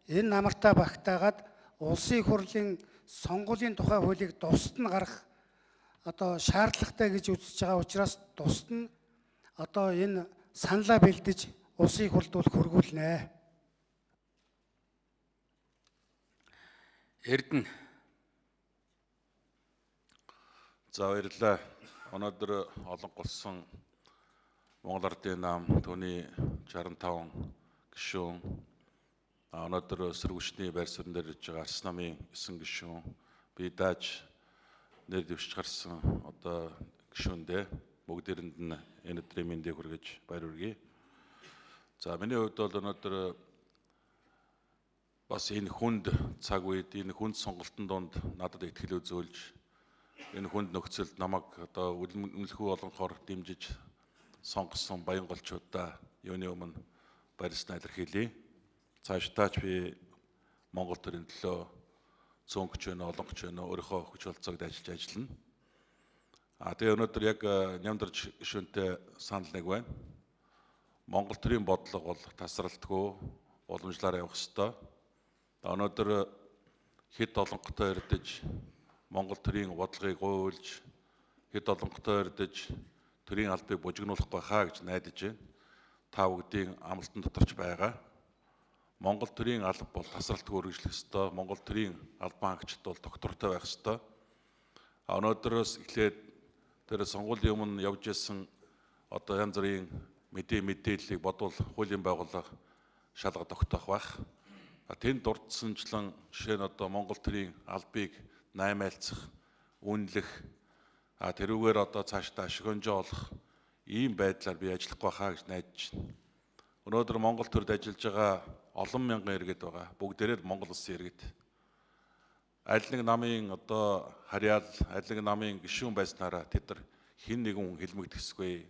энэ намартаа багтаагаад улсын хурлын сонгуулийн тухай хуулийг тусад нь гарах шаардлагатай гэж үзэж байгаа учраас тусад нь энэ саналаа бэлдэж улсын хурлд хөргүүлнэ. Эрдэнэ. За баярлалаа. Өнөөдөр олонголсон Монгол Ардын нам түүний 65 гишүүн өнөөдөр сэргүүчний байр суурин дээр ирж байгаа Арс намын 9 гишүүн би дааж нэр дэвшиж гарсан гишүүндээ бүгдээрэнд нь энэ өдрийн мэндийг хүргэж баяр хүргэе. За миний хувьд бол өнөөдөр бас энэ хүнд цаг үед энэ хүнд сонголтын донд надад ихтгэл үзүүлж энэ хүнд нөхцөлд намайг одоо үлэмлэхүү олонхоор дэмжиж сонгосон Баянголчуудаа юуны өмнө барьснаа илэрхийлье. Цаашдаач би Монгол төрийн төлөө цөөнгөч байна, олонгоч байна, өөрийнхөө хүч олцоогд ажиллаж ажиллана. Тэгээ өнөөдөр яг нямдарч гишүүнтэй санал нэг байна. Монгол төрийн бодлого бол тасралтгүй уламжлаар явах ёстой. Өнөөдөр хэд олонготой ирдэж Монгол төрийн бодлогыг гуйлж, хэд олонготой ирдэж төрийн албыг бужигнуулах байхаа гэж найдаж байна. Та бүгдийн амлалтан доторч байгаа. Монгол төрийн алба бол тасралтгүй үргэлжлэх ёстой. Монгол төрийн албан хаагчид бол доктортой байх ёстой. Өнөөдрөөс эхлээд тэр сонгуулийн өмнө явж исэн одоо янз бүрийн мэдээллийг бодвол хуулийн байгууллага шалга тогтоох байх. Тэнд дурдсанчлан жишээ нь одоо Монгол төрийн албыг наймаалцах, үнэлэх, тэрүүгээр одоо цаашдаа ашигонжоо олох ийм байдлаар би ажиллах байхаа гэж найдаж байна. Өнөөдөр Монгол төрд ажиллаж байгаа олон мянган иргэд байгаа. Бүгдээрээ Монгол улсын иргэд. Аль нэг намын одоо харьяал, аль нэг намын гишүүн байснараа тэд нар хэн нэгэн хүн хэлмэгдэхсгүй.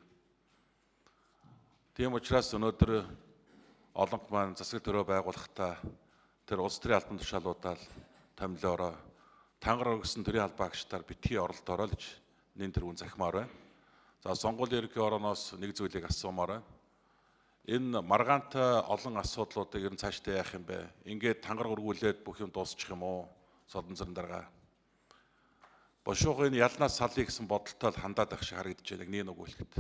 Тийм учраас өнөөдөр олонх маань засаг төрөө байгуулахдаа тэр улс төрийн албан тушаалуудаар томилоороо тангар өгсөн төрийн албаагчдаар битгий оролдоороо л гэж нэн тэрүүн захимаар байна. За сонгуулийн ерөнхий орооноос нэг зүйлийг асуумаар байна. Энэ маргаантай олон асуудлуудыг ер нь цаашдаа яах юм бэ? Ингээд тангар өргүүлээд бүх юм дуусчих юм уу? Солонцорн дарга. Бошуугын ялнаас салъя гэсэн бодолтой хандаад байх шиг харагдаж байна. Нэг нүгүүлэхэд.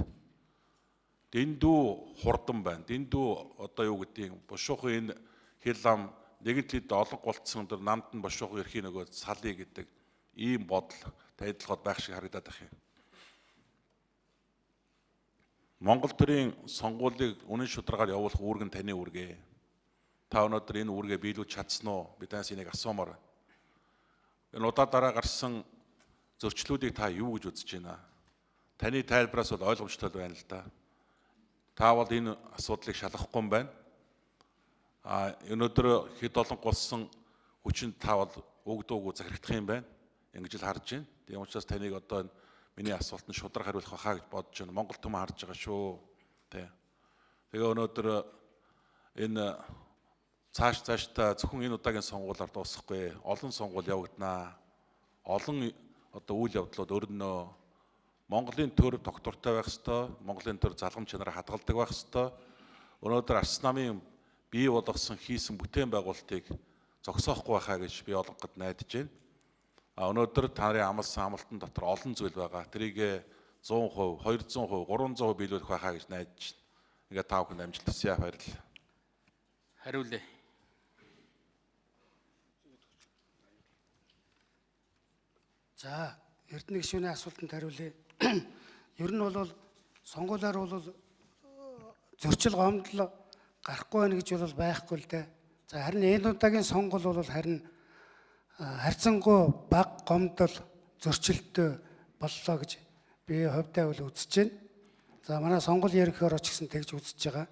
Дэндүү хурдан байна. Дэндүү одоо юу гэдгийг бошуугын энэ хил ам нэгэнт хэд олон голцсон өндөр намд нь бошуугын эрхийн нөгөө салъя гэдэг ийм бодол тайлбархад байх шиг харагдаад байна юм. Монгол төрийн сонгуулийг үнэн шударгаар явуулах үүрэг нь таны үүргээ. Та өнөөдөр энэ үүргээ биелүүлж чадсан уу? Би танаас энийг асуумаар. Энэ удаа дараа гарсан зөрчлүүдийг та юу гэж үзэж байна? Таны тайлбараас бол ойлгомжтой байна л да. Та бол энэ асуудлыг шалгахгүй юм байна. Өнөөдөр хэд олон голсон хүчинд та бол өгдөөгүй захирагдах юм байна. Ингэж л харж байна. Тийм учраас таныг одоо миний асуултанд шударга хариулах байхаа гэж бодож байна. Монгол түмэн харж байгаа шүү. Тэгээ өнөөдөр энэ цаашдаа зөвхөн энэ удаагийн сонгуулиар дуусахгүй. Олон сонгуул явагдана. Олон одоо үйл явдлууд өрнөө. Монголын төр доктортой байх ёстой. Монголын төр залгам чанараа хадгалдаг байх ёстой. Өнөөдөр Арс намын бий болгосон хийсэн бүтээн байгуулалтыг зогсоохгүй байхаа гэж би олонгод найдаж байна. Өнөөдөр таны амлсан амлалтан дотор олон зүйл байгаа. Тэрийг 100%, 200%, 300% биелүүлэх байхаа гэж найдаж байна. Ингээд та бүхэнд амжилт хүсье. Баярлалаа. Хариулъя. За, Эрдэнэ гишүүний асуултанд хариулъя. Ер нь бол сонгуулиар бол зөрчил гомдол гарахгүй байна гэж бол байхгүй л дээ. За харин энэ удаагийн сонгуул бол харин харьцангуй бага гомдол зөрчилтөй боллоо гэж би хувьдаа бол үзэж байна. За манай сонгуулийн ерөнхий орооч гэсэн тэгж үзэж байгаа.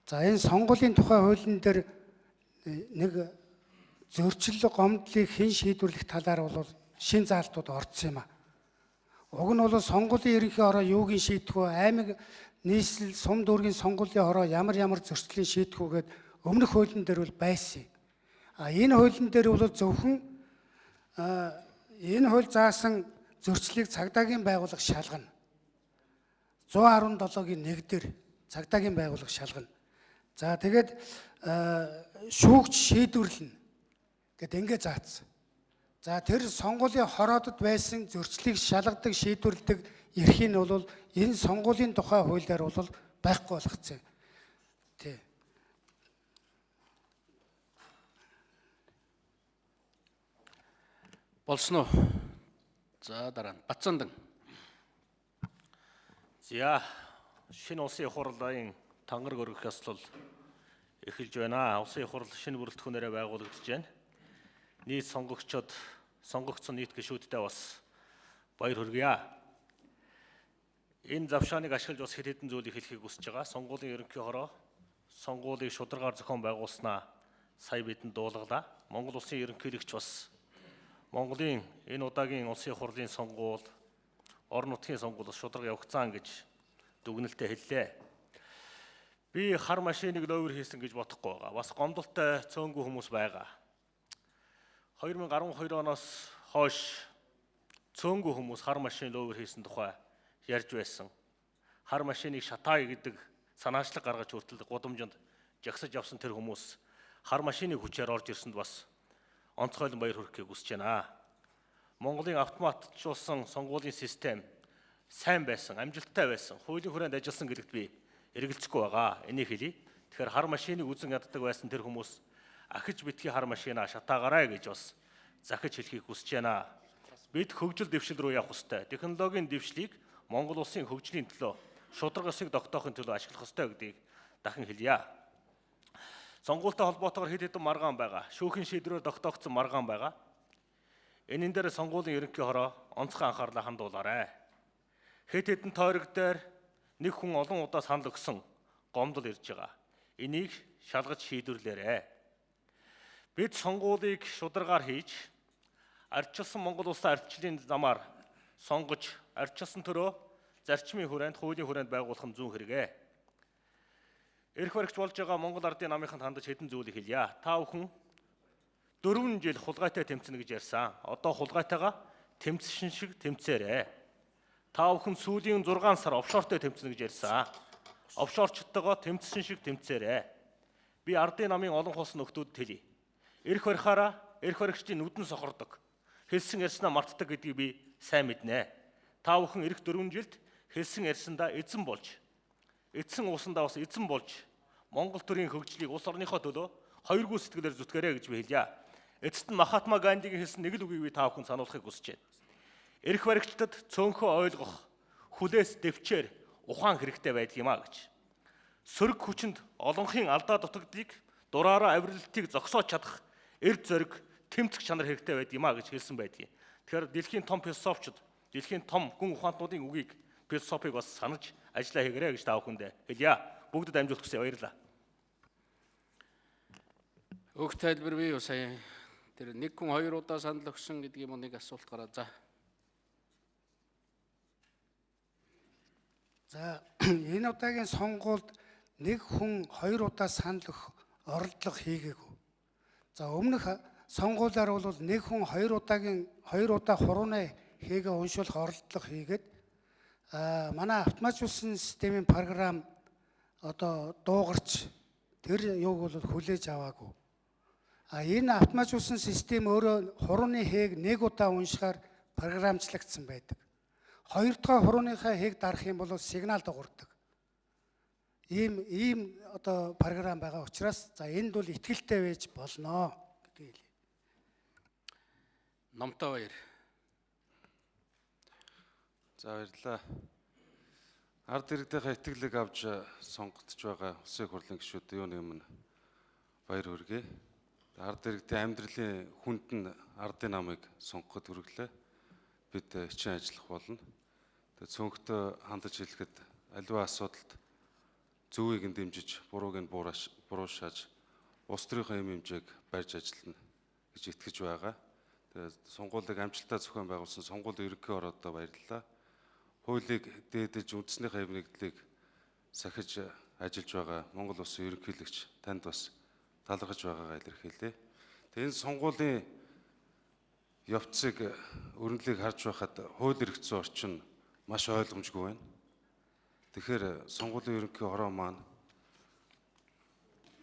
За энэ сонгуулийн тухай хуулийн дээр нэг зөрчил гомдлыг хэн шийдвэрлэх талаар бол шин заалтууд орцсон юм а. Уг нь бол сонгуулийн ерөнхий ороо юуг шийдэх вэ? Аймаг нийслэл сум дүүргийн сонгуулийн ороо ямар зөрчлийг шийдэх вэ гэд өмнөх хуулийн дээр бол байсан. Энэ хуулийн дээр бол зөвхөн энэ хууль заасан зөрчлийг цагдаагийн байгууллага шалгана. 117-гийн 1 дээр цагдаагийн байгууллага шалгана. За тэгээд шүүгч шийдвэрлэнэ гэд ингэ заасан. За тэр сонгуулийн хороодод байсан зөрчлийг шалгадаг, шийдвэрлэдэг эрх нь бол энэ сонгуулийн тухай хуулиар бол байхгүй болгоцсон. Тий. Болсон уу? За дараа нь Батцандан. За шинэ улсын хурлын тангар өргөх ёслол эхэлж байна. Улсын хурл шинэ бүрэлдэхүүнээрээ байгуулагдаж байна. Нийт сонгогчдод сонгогдсон нийт гишүүдтэй бас баяр хүргье. Энэ завшааныг ашиглаж бас хэд хэдэн зүйлийг хэлхийг хүсэж байгаа. Сонгуулийн ерөнхий хороо сонгуулийг шударгаар зохион байгуулснаа сая бидэнд дуулгалаа. Монгол улсын ерөнхийлөгч бас Монголын энэ удаагийн улсын хурлын сонгуул, орон нутгийн сонгуул шударга явагцсан гэж дүгнэлтээ хэллээ. Би хар машиныг ловер хийсэн гэж бодохгүй байгаа. Бас гомдолтой цөөнгүй хүмүүс байгаа. 2012 оноос хойш цөөнгүй хүмүүс хар машин ловер хийсэн тухай ярьж байсан. Хар машиныг шатаая гэдэг санаачлаг гаргаж хүртэл гудамжинд жагсаж явсан тэр хүмүүс хар машины хүчээр орж ирсэнд бас онцгойлон баяр хүргэхийг хүсэж байна. Монголын автоматжуулсан сонгуулийн систем сайн байсан, амжилттай байсан, хуулийн хүрээнд ажилласан гэдэгт би эргэлзэхгүй байгаа. Энийг хэлье. Тэгэхээр хар машиныг үзэн яддаг байсан тэр хүмүүс ахиж битгий хар машинаа шатаагаарай гэж бас захиж хэлхийг хүсэж байна. Бид хөгжил дэвшил рүү явах ёстой. Технологийн дэвшлийг Монгол улсын хөгжлийн төлөө шударга ёсыг тогтоохын төлөө ашиглах ёстой гэдгийг дахин хэлье. Сонгуультай холбоотойгоор хэд хэдэн маргаан байгаа. Шүүхийн шийдвэрээр тогтоогдсон маргаан байгаа. Энэ дээр сонгуулийн ерөнхий хороо онцгой анхаарлаа хандуулаарай. Хэд хэдэн тойрог дээр нэг хүн олон удаа санал өгсөн гомдол ирж байгаа. Энийг шалгаж шийдвэрлээрэй. Бид сонгуулийг шударгаар хийж, ардчилсан Монгол улсын ардчлалын замаар сонгож, ардчилсан төрөө зарчмын хүрээнд, хуулийн хүрээнд байгуулах нь зүүн хэрэгэ. Эрх баригч болж байгаа Монгол Ардын намынханд хандаж хэдэн зүйлийг хэлье. Та бүхэн 4 жил хулгайтай тэмцэнэ гэж ярьсан. Одоо хулгайтайгаа тэмцсэн шиг тэмцээрэй. Та бүхэн сүүлийн 6 сар офшортой тэмцэнэ гэж ярьсан. Офшорчтойгоо тэмцсэн шиг тэмцээрэй. Би Ардын намын олон хос нөхдүүдэд хэлье. Эрх барихаараа эрх баригчдын нүдэн сохордог. Хэлсэн ярьснаа мартдаг гэдгийг би сайн мэднэ. Та бүхэн эх 4 жилд хэлсэн ярьсандаа эзэн болж, эцсэн уусандаа бас эзэн болж, Монгол төрийн хөгжлийг улс орныхоо төлөө хоёргүй сэтгэлээр зүтгэрэй гэж би хэлье. Эцэст нь Махатма Гандигийн хэлсэн нэг л үгийг би та бүхэн сануулахыг хүсэж байна. Эрх баригчдад цөөнхөө ойлгох, хүлээс дэвчээр ухаан хэрэгтэй байдаг юм а гэж. Сөрөг хүчинд олонхын алдаа дутагдгийг дураараа авиралтыг зогсоож чадах эрд зориг, тэмцэх чанар хэрэгтэй байдаг юм а гэж хэлсэн байдгийг. Тэгэхээр дэлхийн том философчид, дэлхийн том гүн ухаантнуудын үгийг, философиг бас санаж ажиллаа хийгэрэй гэж та бүхэнд хэлье. Бүгдэд амжилт хүсье. Баярлалаа. Өг тайлбар бий юу сая тэр нэг хүн 2 удаа санал өгсөн гэдгийг юм нэг асуулт гараа. За энэ удаагийн сонгуульд нэг хүн 2 удаа санал өгөх оролдлого хийгээгүй. За өмнөх сонгуулиар бол нэг хүн 2 удаа хурууны хийгээ уншуулах оролдлого хийгээд манай автоматжуулсан системийн програм одоо дуугарч тэр юуг бол хүлээж аваагүй. Энэ автоматжуулсан систем өөрөө хурууны хээг нэг удаа уншихаар програмчлагдсан байдаг. 2 дахь хурууныхаа хээг дарах юм бол сигнал дуурдаг. Ийм одоо програм байгаа учраас за энд бол итгэлтэй байж болно гэдгийг хэлье. Номтой баяр. За баярлалаа. Ард иргэдийнхээ итгэлийг авч сонгогдож байгаа улсын хурлын гишүүд юуны өмнө баяр хүргэе. Ард иргэдийн амьдралын хүнд нь ардын намыг сонгоход хүргэлээ. Бид хичээн ажиллах болно. Тэгээд цөөнхтөө хандаж хэлэхэд аливаа асуудалд зөвийг нь дэмжиж, бурууг нь буруушааж, улс төрийнхөө эм хэмжээг барьж ажиллана гэж итгэж байгаа. Тэгээд сонгуулийг амжилттай зохион байгуулсан сонгуулийн ерөнхий хороондоо баярлалаа. Хуулийг дээдэж үндэснийхээ нэгдлийг сахиж ажиллаж байгаа Монгол Улсын ерөнхийлөгч танд бас талархаж байгаагаа илэрхийлье. Тэгээд энэ сонгуулийн явцыг өрнөлийг харж байхад хууль эрх зүйн орчин маш ойлгомжгүй байна. Тэгэхээр сонгуулийн ерөнхий хороо маань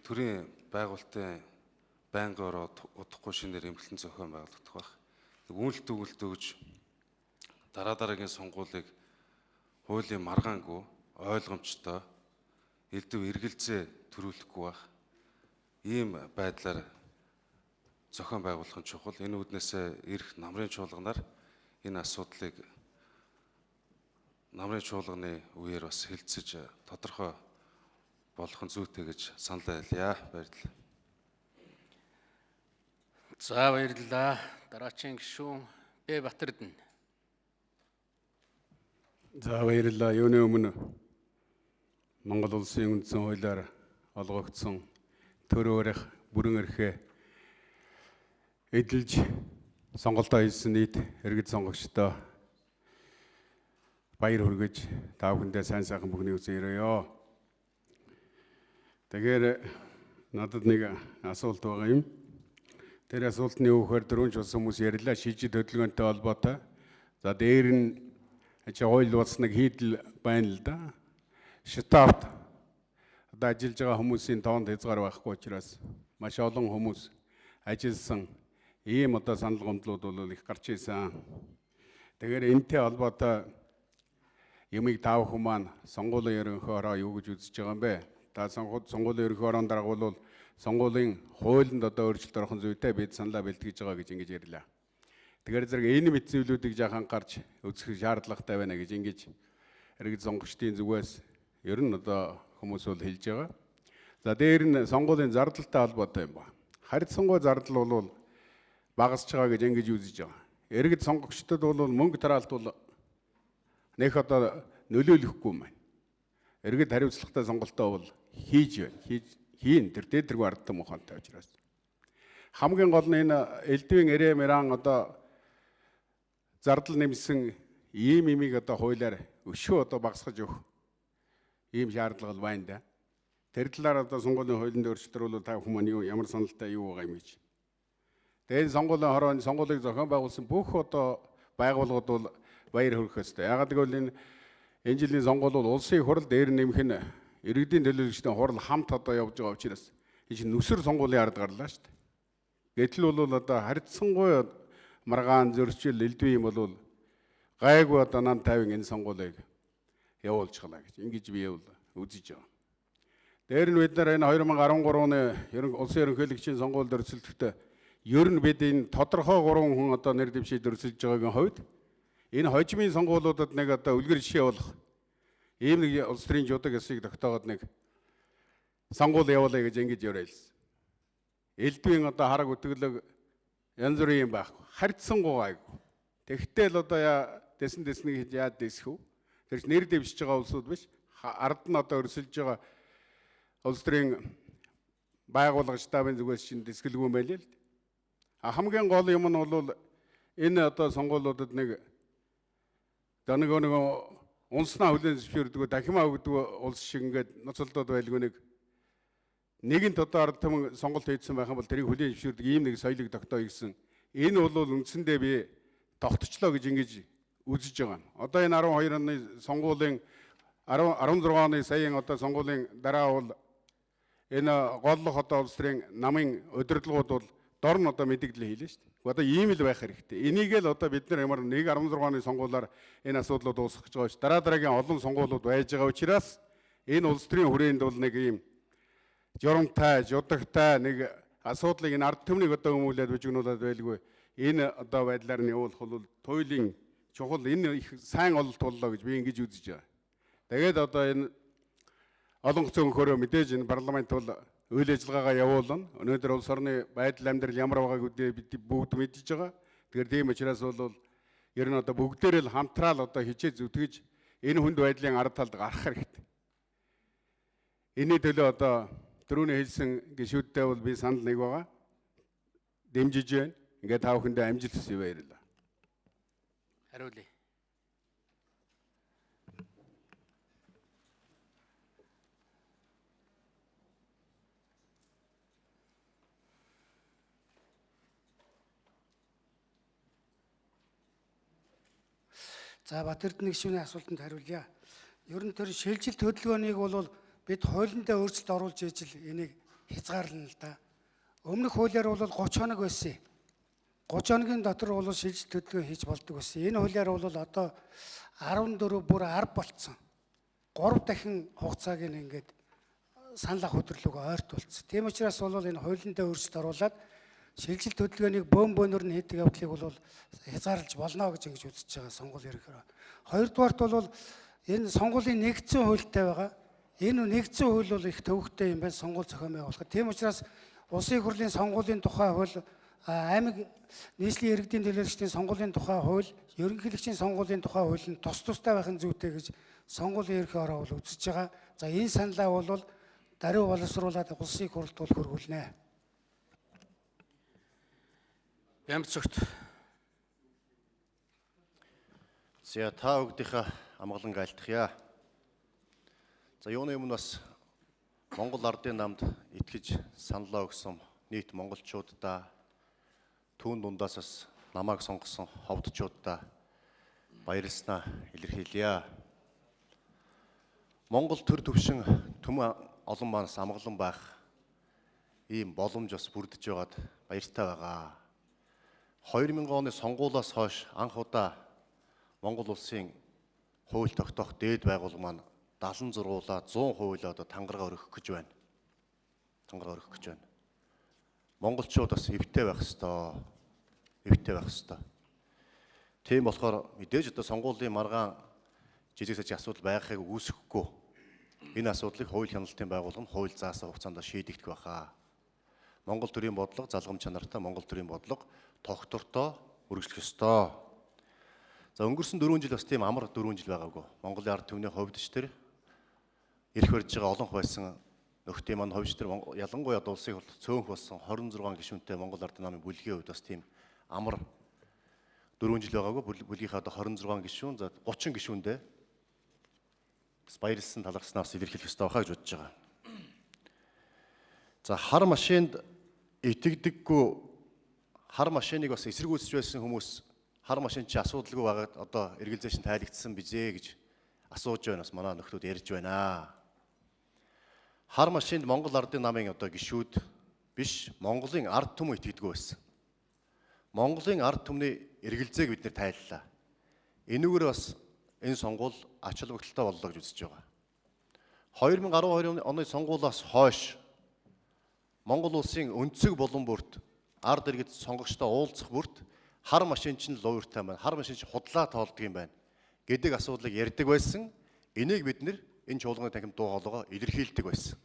төрийн байгуулалтын байнгын ороод удахгүй шинээр эмхлэн зохион байгуулагдах байх. Үүнэлт өгүүлэлт өгж дараагийн сонгуулийг хуулийн маргаангүй ойлгомжтой элдв эргэлзээ төрүүлэхгүй байх. Ийм байдлаар зохион байгуулах нь чухал. Энэ үүднээсээ ирэх намрын чуулганаар энэ асуудлыг намрын чуулганы үеэр бас хэлцэж тодорхой болох нь зүйтэй гэж санал байлаа. Баярлалаа. За баярлалаа. Дараагийн гишүүн Б Батэрдэн. За баярлалаа. Юуны өмнө Монгол улсын үндсэн хуулиар олгогдсон төр өрөх бүрэн эрхээ эдэлж сонголтоо хийсэн нийт иргэд сонгогчдоо баяр хүргэж та бүхэндээ сайн сайхан бүхний үзэн өрөөё. Тэгэхээр надад нэг асуулт байгаа юм. Тэр асуултны үгээр дөрвөн ч болсон хүмүүс ярьлаа шилжид хөдөлгөөнтэй холбоотой. За дээр нь хууль болсныг хийдэл байна л да. Штабт одоо ажиллаж байгаа хүмүүсийн тоонд хязгаар байхгүй учраас маш олон хүмүүс ажилласан ийм одоо санал гомдлууд бол их гарч ирсэн. Тэгэхээр энэтэй холбоотой юмыг таах хүмүүс маань сонгуулийн ерөнхиөрөө юу гэж үзэж байгаа юм бэ? Та сонгуулийн ерөнхиөрөөнд дараагуул сонгуулийн хуулинд одоо өөрчлөлт орох зүйтэй бид саналаа бэлтгэж байгаа гэж ингэж ярьлаа. Тэгэхээр зэрэг энэ мэт зүйлүүдийг жаахан гарч үзэх шаардлагатай байна гэж ингэж иргэд сонгогчдын зүгээс ер нь одоо хүмүүс бол хэлж байгаа. За дээр нь сонгуулийн зардалтай холбоотой юм ба. Харьд сонгуй зардал бол багасч байгаа гэж ингэж үзэж байгаа. Иргэд сонгогчдод бол мөнгө тараалт бол нэх одоо нөлөөлөхгүй юм байна. Иргэд хариуцлагатай сонголтоо бол хийж байна. Хийн тэр дээдэргүй ардтай мохонтой учраас. Хамгийн гол нь энэ элдвийн эрэмэран одоо зардал нэмсэн ийм имийг одоо хуулиар өшөө одоо багасгаж өгөх ийм шаардлага байна да. Тэр талаар одоо сонгуулийн хуулинд өөрчлөлтөр бол та хүмүүс ямар саналтай юу байгаа юм гэж. Тэгээд сонгуулийн хороонд сонгуулийг зохион байгуулсан бүх одоо байгууллагууд бол баяр хүрэх ёстой. Яагаад гэвэл энэ жилийн сонгуул бол улсын хурал дээр нэмэх нь иргэдийн төлөөлөгчдийн хурал хамт одоо явж байгаа учраас энэ чинь нүсэр сонгуулийн ард гарлаа шүү дээ. Гэтэл бол одоо харьцангуй маргаан зөрчил элдвээ юм бол гайгүй одоо нам тайван энэ сонгуулийг явуулчихлаа гэж ингэж би үзэж байгаа. Дээр нь бид нар энэ 2013 оны улсын ерөнхийлөгчийн сонгуульд өрсөлдөхдөө ер нь бид энэ тодорхой 3 хүн одоо нэр дэвшээд өрсөлдөж байгаагийн хувьд энэ хожимын сонгуулиудад нэг одоо үлгэр жишээ болох ийм нэг улс төрийн жудаг ёсыг тогтоогод нэг сонгуул явуулъя гэж ингэж яриалсан. Элдвийн одоо хараг үтгэлэг янз бүрийн юм байхгүй. Харьцангуй гайгүй. Тэгтэл одоо дэснийг хийж яад дэсэх үү? Тэр нэр дэвшиж байгаа улсууд биш. Ард нь одоо өрсөлдөж байгаа улс төрийн байгууллага штабын зүгээс чинь дэсгэлгүй юм байл л. Хамгийн гол юм нь бол энэ одоо сонгуулиудад нэг нэг унснаа хүлээн зөвшөөрдөг дахимаа өгдөг улс шиг ингээд ноцолдоод байлгүй нэгэнт одоо ард түмэн сонголт хийсэн байх юм бол тэрийг хүлээн зөвшөөрдөг ийм нэг соёлыг тогтооё гэсэн. Энэ бол үндсэндээ би тогтчлоо гэж ингэж үзэж байгаа. Одоо энэ 12 оны сонгуулийн 16 оны саяын одоо сонгуулийн дараа бол энэ голлох одоо улс төрийн намын удирдлагууд бол дор нь одоо мэдээлэл хийлээ шүү дээ. Одоо ийм л байх хэрэгтэй. Энийг л одоо бид нар ямар 16 оны сонгуулиар энэ асуудлууд дуусгах гэж байгаа ш. Дараагийн олон сонгуулиуд байж байгаа учраас энэ улс төрийн хүрээнд бол нэг ийм журамтай, жудагтай нэг асуудлыг энэ ард түмнийг одоо өмүүлээд бүжигнүүлээд байлгүй. Энэ одоо байдлаар нь явуулах бол туйлын чухал энэ их сайн ололт боллоо гэж би ингэж үзэж байгаа. Тэгээд одоо энэ олон зөөн хөрөө мэдээж энэ парламент бол үйл ажиллагаагаа явуулна. Өнөөдөр улс орны байдал амьдрал ямар байгааг бид бүгд мэдж байгаа. Тэгэхээр тийм учраас бол ер нь одоо бүгдээрээ л хамтраал одоо хичээ зүтгэж энэ хүнд байдлын ард талд гарах хэрэгтэй. Энэний төлөө одоо түрүүний хэлсэн гишүүдтэй бол би санал нэг байгаа. Дэмжиж байна. Ингээд та бүхэндээ амжилт хүсье баярлалаа. Хариулъя. За Батэрдэн гишүүний асуултанд хариулъя. Ер нь тэр шилжилт хөдөлгөөнийг бол бид хуулиндаа өөрчлөлт оруулж ижил энийг хязгаарлана л да. Өмнөх хуулиар бол 30 хоног байсан. 30 хоногийн дотор бол шилжилт хөдөлгөөн хийж болдог байсан. Энэ хуулиар бол одоо 14 бүр 10 болцсон. 3 дахин хугацааг ингээд санал авах хөдөлгөөгөө ойртуулсан. Тийм учраас бол энэ хуулиндаа өөрчлөлт оруулаад шилжилт хөдөлгөөнийг бөөнөр нь хийдэг явдлыг бол хязгаарлаж болно гэж ингэж үзэж байгаа сонгуулийн ерөнхиөрөө. Хоёрдугаарт бол энэ сонгуулийн нэгдсэн хуультай байгаа. Энэ нэгдсэн хууль бол их төвөгтэй юм байна сонгуул зохион байгуулах. Тийм учраас улсын хурлын сонгуулийн тухай хууль, аймаг нийслэлийн иргэдийн төлөөлөгчдийн сонгуулийн тухай хууль, ерөнхийлөгчийн сонгуулийн тухай хууль нь тус тустай байх нь зүйтэй гэж сонгуулийн ерөнхиөрөө бол үзэж байгаа. За энэ саналаа бол даруй боловсруулаад улсын хурлд бол хөрвүүлнэ. Бямцогт За та бүгдийнхээ амгалан айлтгая. За юуны өмнө бас Монгол Ардын намд итгэж саналаа өгсөн нийт монголчуудаа түүн дундаас бас намайг сонгосон ховдчуудаа баярлснаа илэрхийлье. Монгол төр төвшин түмэн олон манаас амгалан байх ийм боломж бас бүрдэж байгаад баяртай байгаа. 2000 оны сонгуулиас хойш анх удаа Монгол улсын хууль тогтоох дээд байгууллага маань 76-уулаа 100% одоо тангараа өргөх гэж байна. Тангараа өргөх гэж байна. Монголчууд бас эвтэй байх ёстой. Эвтэй байх ёстой. Тийм болохоор мэдээж одоо сонгуулийн маргаан жижиг сажиг асуудал байхыг үүсэхгүй. Энэ асуудлыг хууль хяналтын байгууллага нь хууль заасан хугацаанд шийдэгдэх байхаа. Монгол төрийн бодлого залгам чанартай Монгол төрийн бодлого тогтвортой үргэлжлэх ёстой. За өнгөрсөн 4 жил бас тийм амар 4 жил байгаагүй. Монголын ард түмний хувьд ч тэр ирэх барьж байгаа олонх байсан нөхдийн маань хувьд тэр ялангуяа улсын хурд цөөнх болсон 26 гишүүнтэй Монгол Ардын намын бүлгийн хувьд бас тийм амар 4 жил байгаагүй. Бүлгийнхаа одоо 26 гишүүн за 30 гишүүндээ бас баярлсан талархснаас илэрхийлэх ёстой байхаа гэж бодож байгаа. За хар машинд итгэдэггүй хар машиныг бас эсэргүүцэж байсан хүмүүс хар машин чи асуудалгүй байгаад одоо эргэлзээшин тайлэгдсан бизээ гэж асууж байна. Бас манай нөхдүүд ярьж байна. Хар машинд Монгол Ардын намын одоо гишүүд биш Монголын ард түмэн итгэдэггүй байсан. Монголын ард түмний эргэлзээг бид нэр тайллаа. Энүүгээр бас энэ сонгуул ач холбогдолтой боллоо гэж үзэж байгаа. 2012 оны сонгуулиас хойш Монгол улсын өнцөг булан бүрт ард иргэд сонгогчтой уулзах бүрт хар машин чинь лууртай байна. Хар машин чинь худлаа тоолдог юм байна гэдэг асуудлыг ярьдаг байсан. Энийг бид нэр энэ чуулганы танхим дуу хоолойгоо илэрхийлдэг байсан.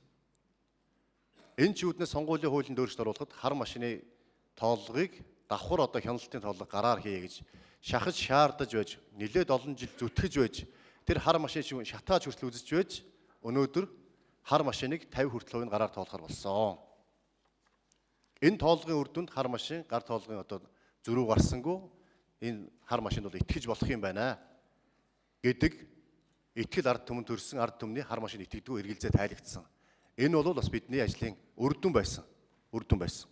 Энэ ч үүднээ сонгуулийн хуулинд өөрчлөлт оруулахад хар машины тооллогыг давхар одоо хяналтын тооллого гараар хийе гэж шахаж шаардаж байж нэлээд олон жил зүтгэж байж тэр хар машин шиг шатааж хүртэл үзэж байж өнөөдөр хар машиныг 50 хүртэл хувийн гараар тоолохор болсон. Энэ тоолгын үр дүнд хар машин гар тоолгын одоо зөрүү гарсангүй энэ хар машинд бол итгэж болох юм байна гэдэг итгэл ард түмэн төрсэн ард түмний хар машин итгэдэггүй эргэлзээ тайлагдсан. Энэ бол бас бидний ажлын үр дүн байсан. Үр дүн байсан.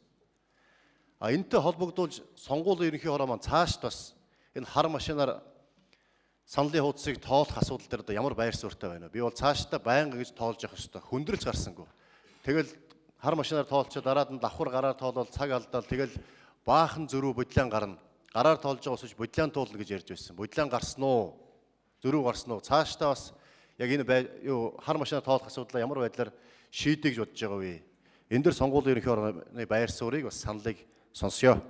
Энэтэй холбогдуулж сонгуулийн ерөнхий хороо маань цааш бас энэ хар машинаар саналын хуудсыг тоолох асуудал дээр одоо ямар байр суурьтай байна вэ? Би бол цаашдаа байнга гэж тоолж явах ёстой. Хүндрэлж гарсангүй. Тэгэл хар машинаар тоолчоо дараад нь давхар гараар тоолол цаг алдаал тэгэл баахан зөрүү бодлоон гарна. Гараар тоолж байгаа усч бодлоон туулна гэж ярьж байсан. Бодлоон гарсан уу? Зөрүү гарсан уу? Цаашдаа бас яг энэ хар машинаар тоолох асуудлаа ямар байдлаар шийдэж бодож байгаа вэ? Энэ дээр сонгуулийн ерөнхий хорооны байр суурийг бас саналыг сонсё.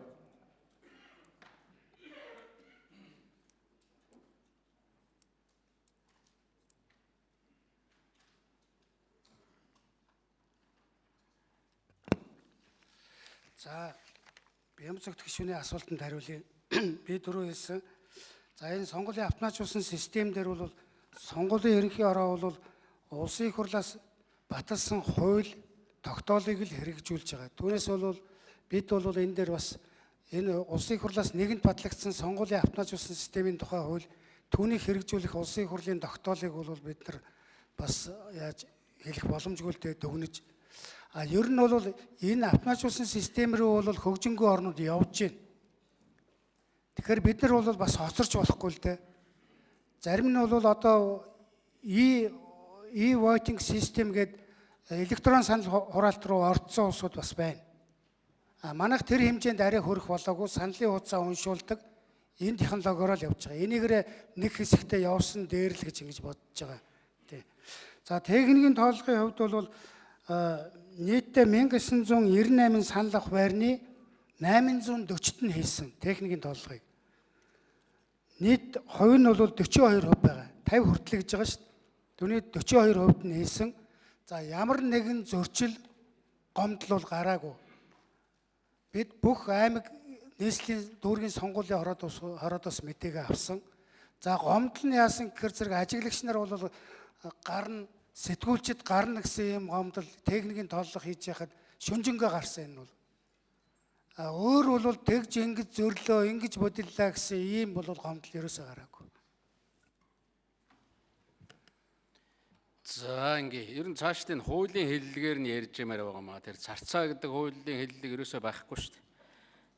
За Бямцогт гишүүний асуултанд хариулъя. Би түрүү хэлсэн. За энэ сонгуулийн автоматжуулсан систем дээр бол сонгуулийн ерөнхий хороо бол улсын их хурлаас баталсан хууль тогтоолыг л хэрэгжүүлж байгаа. Түүнээс бол бид бол энэ дээр бас энэ улсын их хурлаас нэгэнт батлагдсан сонгуулийн автоматжуулсан системийн тухай хууль түүнийг хэрэгжүүлэх улсын их хурлын тогтоолыг бол бид нар бас яаж хэлэх боломжгүй л дүгнэж ер нь бол энэ автоматжуулсан систем рүү бол хөгжингүй орнууд явж байна. Тэгэхээр бид нар бол бас хоцорч болохгүй л дээ. Зарим нь бол одоо e-voting system гэдэг электрон санал хураалт руу орцсон улсууд бас байна. Манайх тэр хэмжээнд арай хүрэх болоогүй саналын хуудасаа уншуулдаг энэ технологиороо л явж байгаа. Энийгээр нэг хэсэгтээ явсан дээр л гэж ингэж бодож байгаа. Тий. За техникийн тоолгын хувьд бол нийтдээ 1998 санал авах байрны 840-т нь хийсэн техникийн тоолгыг. Нийт хувь нь бол 42% байгаа. 50 хүртэл гэж байгаа шүү дээ. Түүний 42%-д нь хийсэн. За ямар нэгэн зөрчил гомдол бол гараагүй. Бид бүх аймаг нийслэлийн дүүргийн сонгуулийн хороодоос мэдээгээ авсан. За гомдол нь яасан гэхээр зэрэг ажиглагч нар бол гарна сэтгүүлчд гарна гэсэн юм гомдол техникийн тооллого хийж яхад шүнжэнгээ гарсан энэ бол. Өөр бол тэгж ингэж зөрлөө ингэж бодиллаа гэсэн ийм бол гомдол ерөөсөө гараагүй. За ингээ ер нь цаашдын хуулийн хэллэгээр нь ярьж ямаар байгаа маа. Тэр царцаа гэдэг хуулийн хэллэг ерөөсөө байхгүй шүү дээ.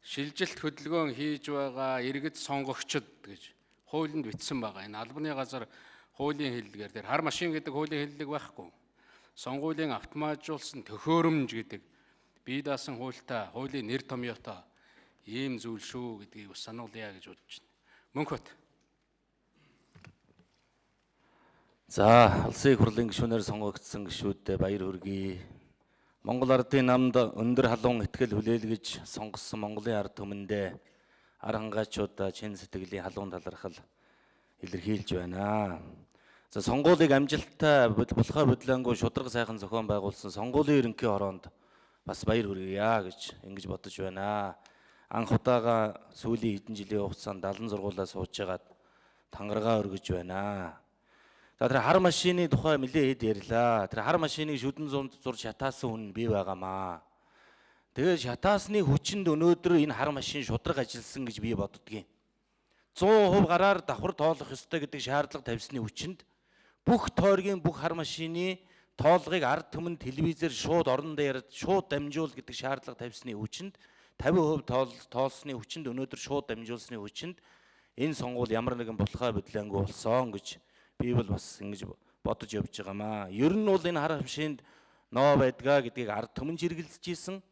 Шилжилт хөдөлгөөн хийж байгаа иргэд сонгогчд гэж хуулинд бичсэн байгаа. Энэ албаны газар хуулийн хэллэгээр тэр хар машин гэдэг хуулийн хэллэг байхгүй. Сонгуулийн автоматжуулсан төхөөрөмж гэдэг бие даасан хуультай, хуулийн нэр томьёотой ийм зүйл шүү гэдгийг бас сануулъя гэж бодож байна. Мөнхбат. За, улсын их хурлын гишүүнээр сонгогдсон гишүүдэд баяр хүргэе. Монгол Ардын намд өндөр халуун ихтгэл хүлээлгэж сонгосон Монголын ард түмэндээ ар хангаачуудаа чин сэтгэлийн халуун талархал илэрхийлж байна. За, сонгуулийг амжилттай болохоо бодлоонгүй шударга сайхан зохион байгуулсан сонгуулийн ерөнхий хороонд бас баяр хүргье гэж ингэж бодож байна. Анх удаага сүүлийн хэдэн жилийн хугацаанд 70 сургуулиас суучгаад тангараа өргөж байна. За тэр хар машины тухай нэлээд ярьлаа. Тэр хар машиныг шүдэн зурж шатаасан хүн бий байгаамаа. Тэгээд шатаасны хүчинд өнөөдөр энэ хар машин шударга ажилласан гэж би боддгийн. 100% гараар давхар тоолох ёстой гэдэг шаардлага тавьсны хүчинд бүх тойргийн бүх хар машины тоолгыг ард түмэнд телевизээр шууд орон дээр шууд дамжуул гэдэг шаардлага тавьсны хүчинд 50% тоолсны хүчинд өнөөдөр шууд дамжуулсны хүчинд энэ сонгуул ямар нэгэн болохоо бодлоонгүй болсон гэж би бол бас ингэж бодож явж байгаамаа. Ер нь бол энэ хар машинд ноо байдгаа гэдгийг ард түмэн хэрэгэлж ийсэн.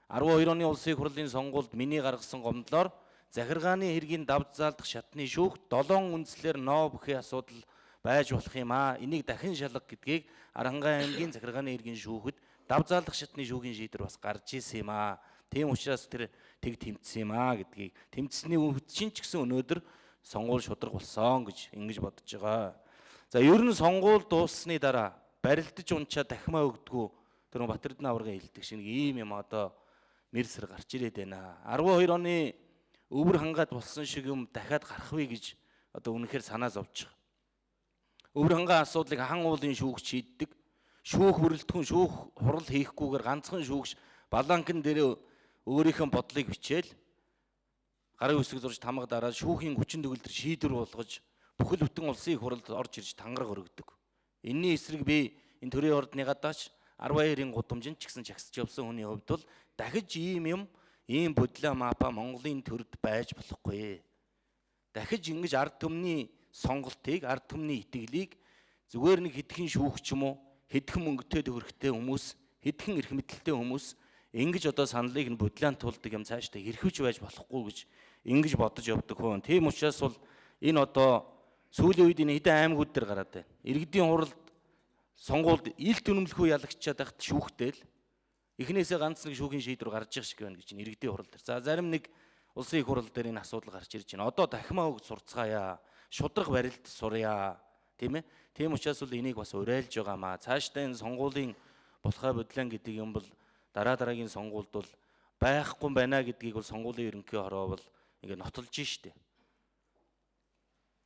12 оны улсын их хурлын сонгуульд миний гаргасан гомдлоор захиргааны хэргийн давж заалдах шатны шүүх 7 үндслээр ноо бүхий асуудал байж болох юм аа. Энийг дахин шалга гэдгийг Аранхай аймгийн захиргааны хэргийн шүүхэд давж заалдах шатны шүүхийн шийдвэр бас гарч ирсэн юм аа. Тийм учраас тэр тэг тэмцсэн юм аа гэдгийг тэмцсэний хүчин ч гэсэн өнөөдөр сонгуул шударга болсон гэж ингэж бодож байгаа. За ер нь сонгуул дууссаны дараа барилдаж унчаа дахимаа өгдөггүй тэр Батэрдэн аваргын хэлдэг шиг ийм юм одоо мэрсэр гарч ирээд байна. 12 оны өвөр хангаад болсон шиг юм дахиад гарах вэ гэж одоо үнэхээр санаа зовж байгаа. Өвөр хангаа асуудлыг хан уулын шүүгч шийддэг. Шүүх бүрэлдэхүүн шүүх хурал хийхгүйгээр ганцхан шүүгч баланкн дээр өөрийнхөө бодлыг бичээл гарын үсэг зурж тамга дараад шүүхийн хүчин төгөлдөр шийдвэр болгож бүхэл бүтэн улсын их хурлд орж ирж тангараг өргөдөг. Энэний эсрэг би энэ төрийн ордны гадаач 12-ын гудамжинд ч гэсэн чагсаж явсан хүний хувьд бол дахиж ийм бодлоо мапа Монголын төрд байж болохгүй. Дахиж ингэж ард түмний сонголтыг, ард түмний итгэлийг зүгээр нэг хэдхэн шүүгч юм уу, хэдхэн мөнгөтэй төгрөгтэй хүмүүс, хэдхэн эрх мэдэлтэй хүмүүс ингэж одоо саналыг нь бодлоон тулдаг юм цаашдаа хэрхвэж байж болохгүй гэж ингэж бодож явдаг хүн. Тийм учраас бол энэ одоо сүүлийн үед энэ хэдэн аймагуд дээр гараад байна. Иргэдийн хуралд сонгуульд ил дүнэмлэхүү ялагчаад байхад шүүхтэл эхнээсээ ганц нэг шүүхийн шийдвэр гарч ирэх шиг байна гэж энэ иргэдийн хурал дээр. За зарим нэг улсын их хурал дээр энэ асуудал гарч ирж байна. Одоо дахимаа үг сурцгаая. Шудраг барилд сурья. Тийм ээ. Тийм учраас бол энийг бас уриалж байгаамаа. Цаашдаа энэ сонгуулийн болохоо бодлон гэдэг юм бол дараагийн сонгуульд бол байхгүй байна гэдгийг бол сонгуулийн ерөнхий хороо бол ингээд нотолж штэ.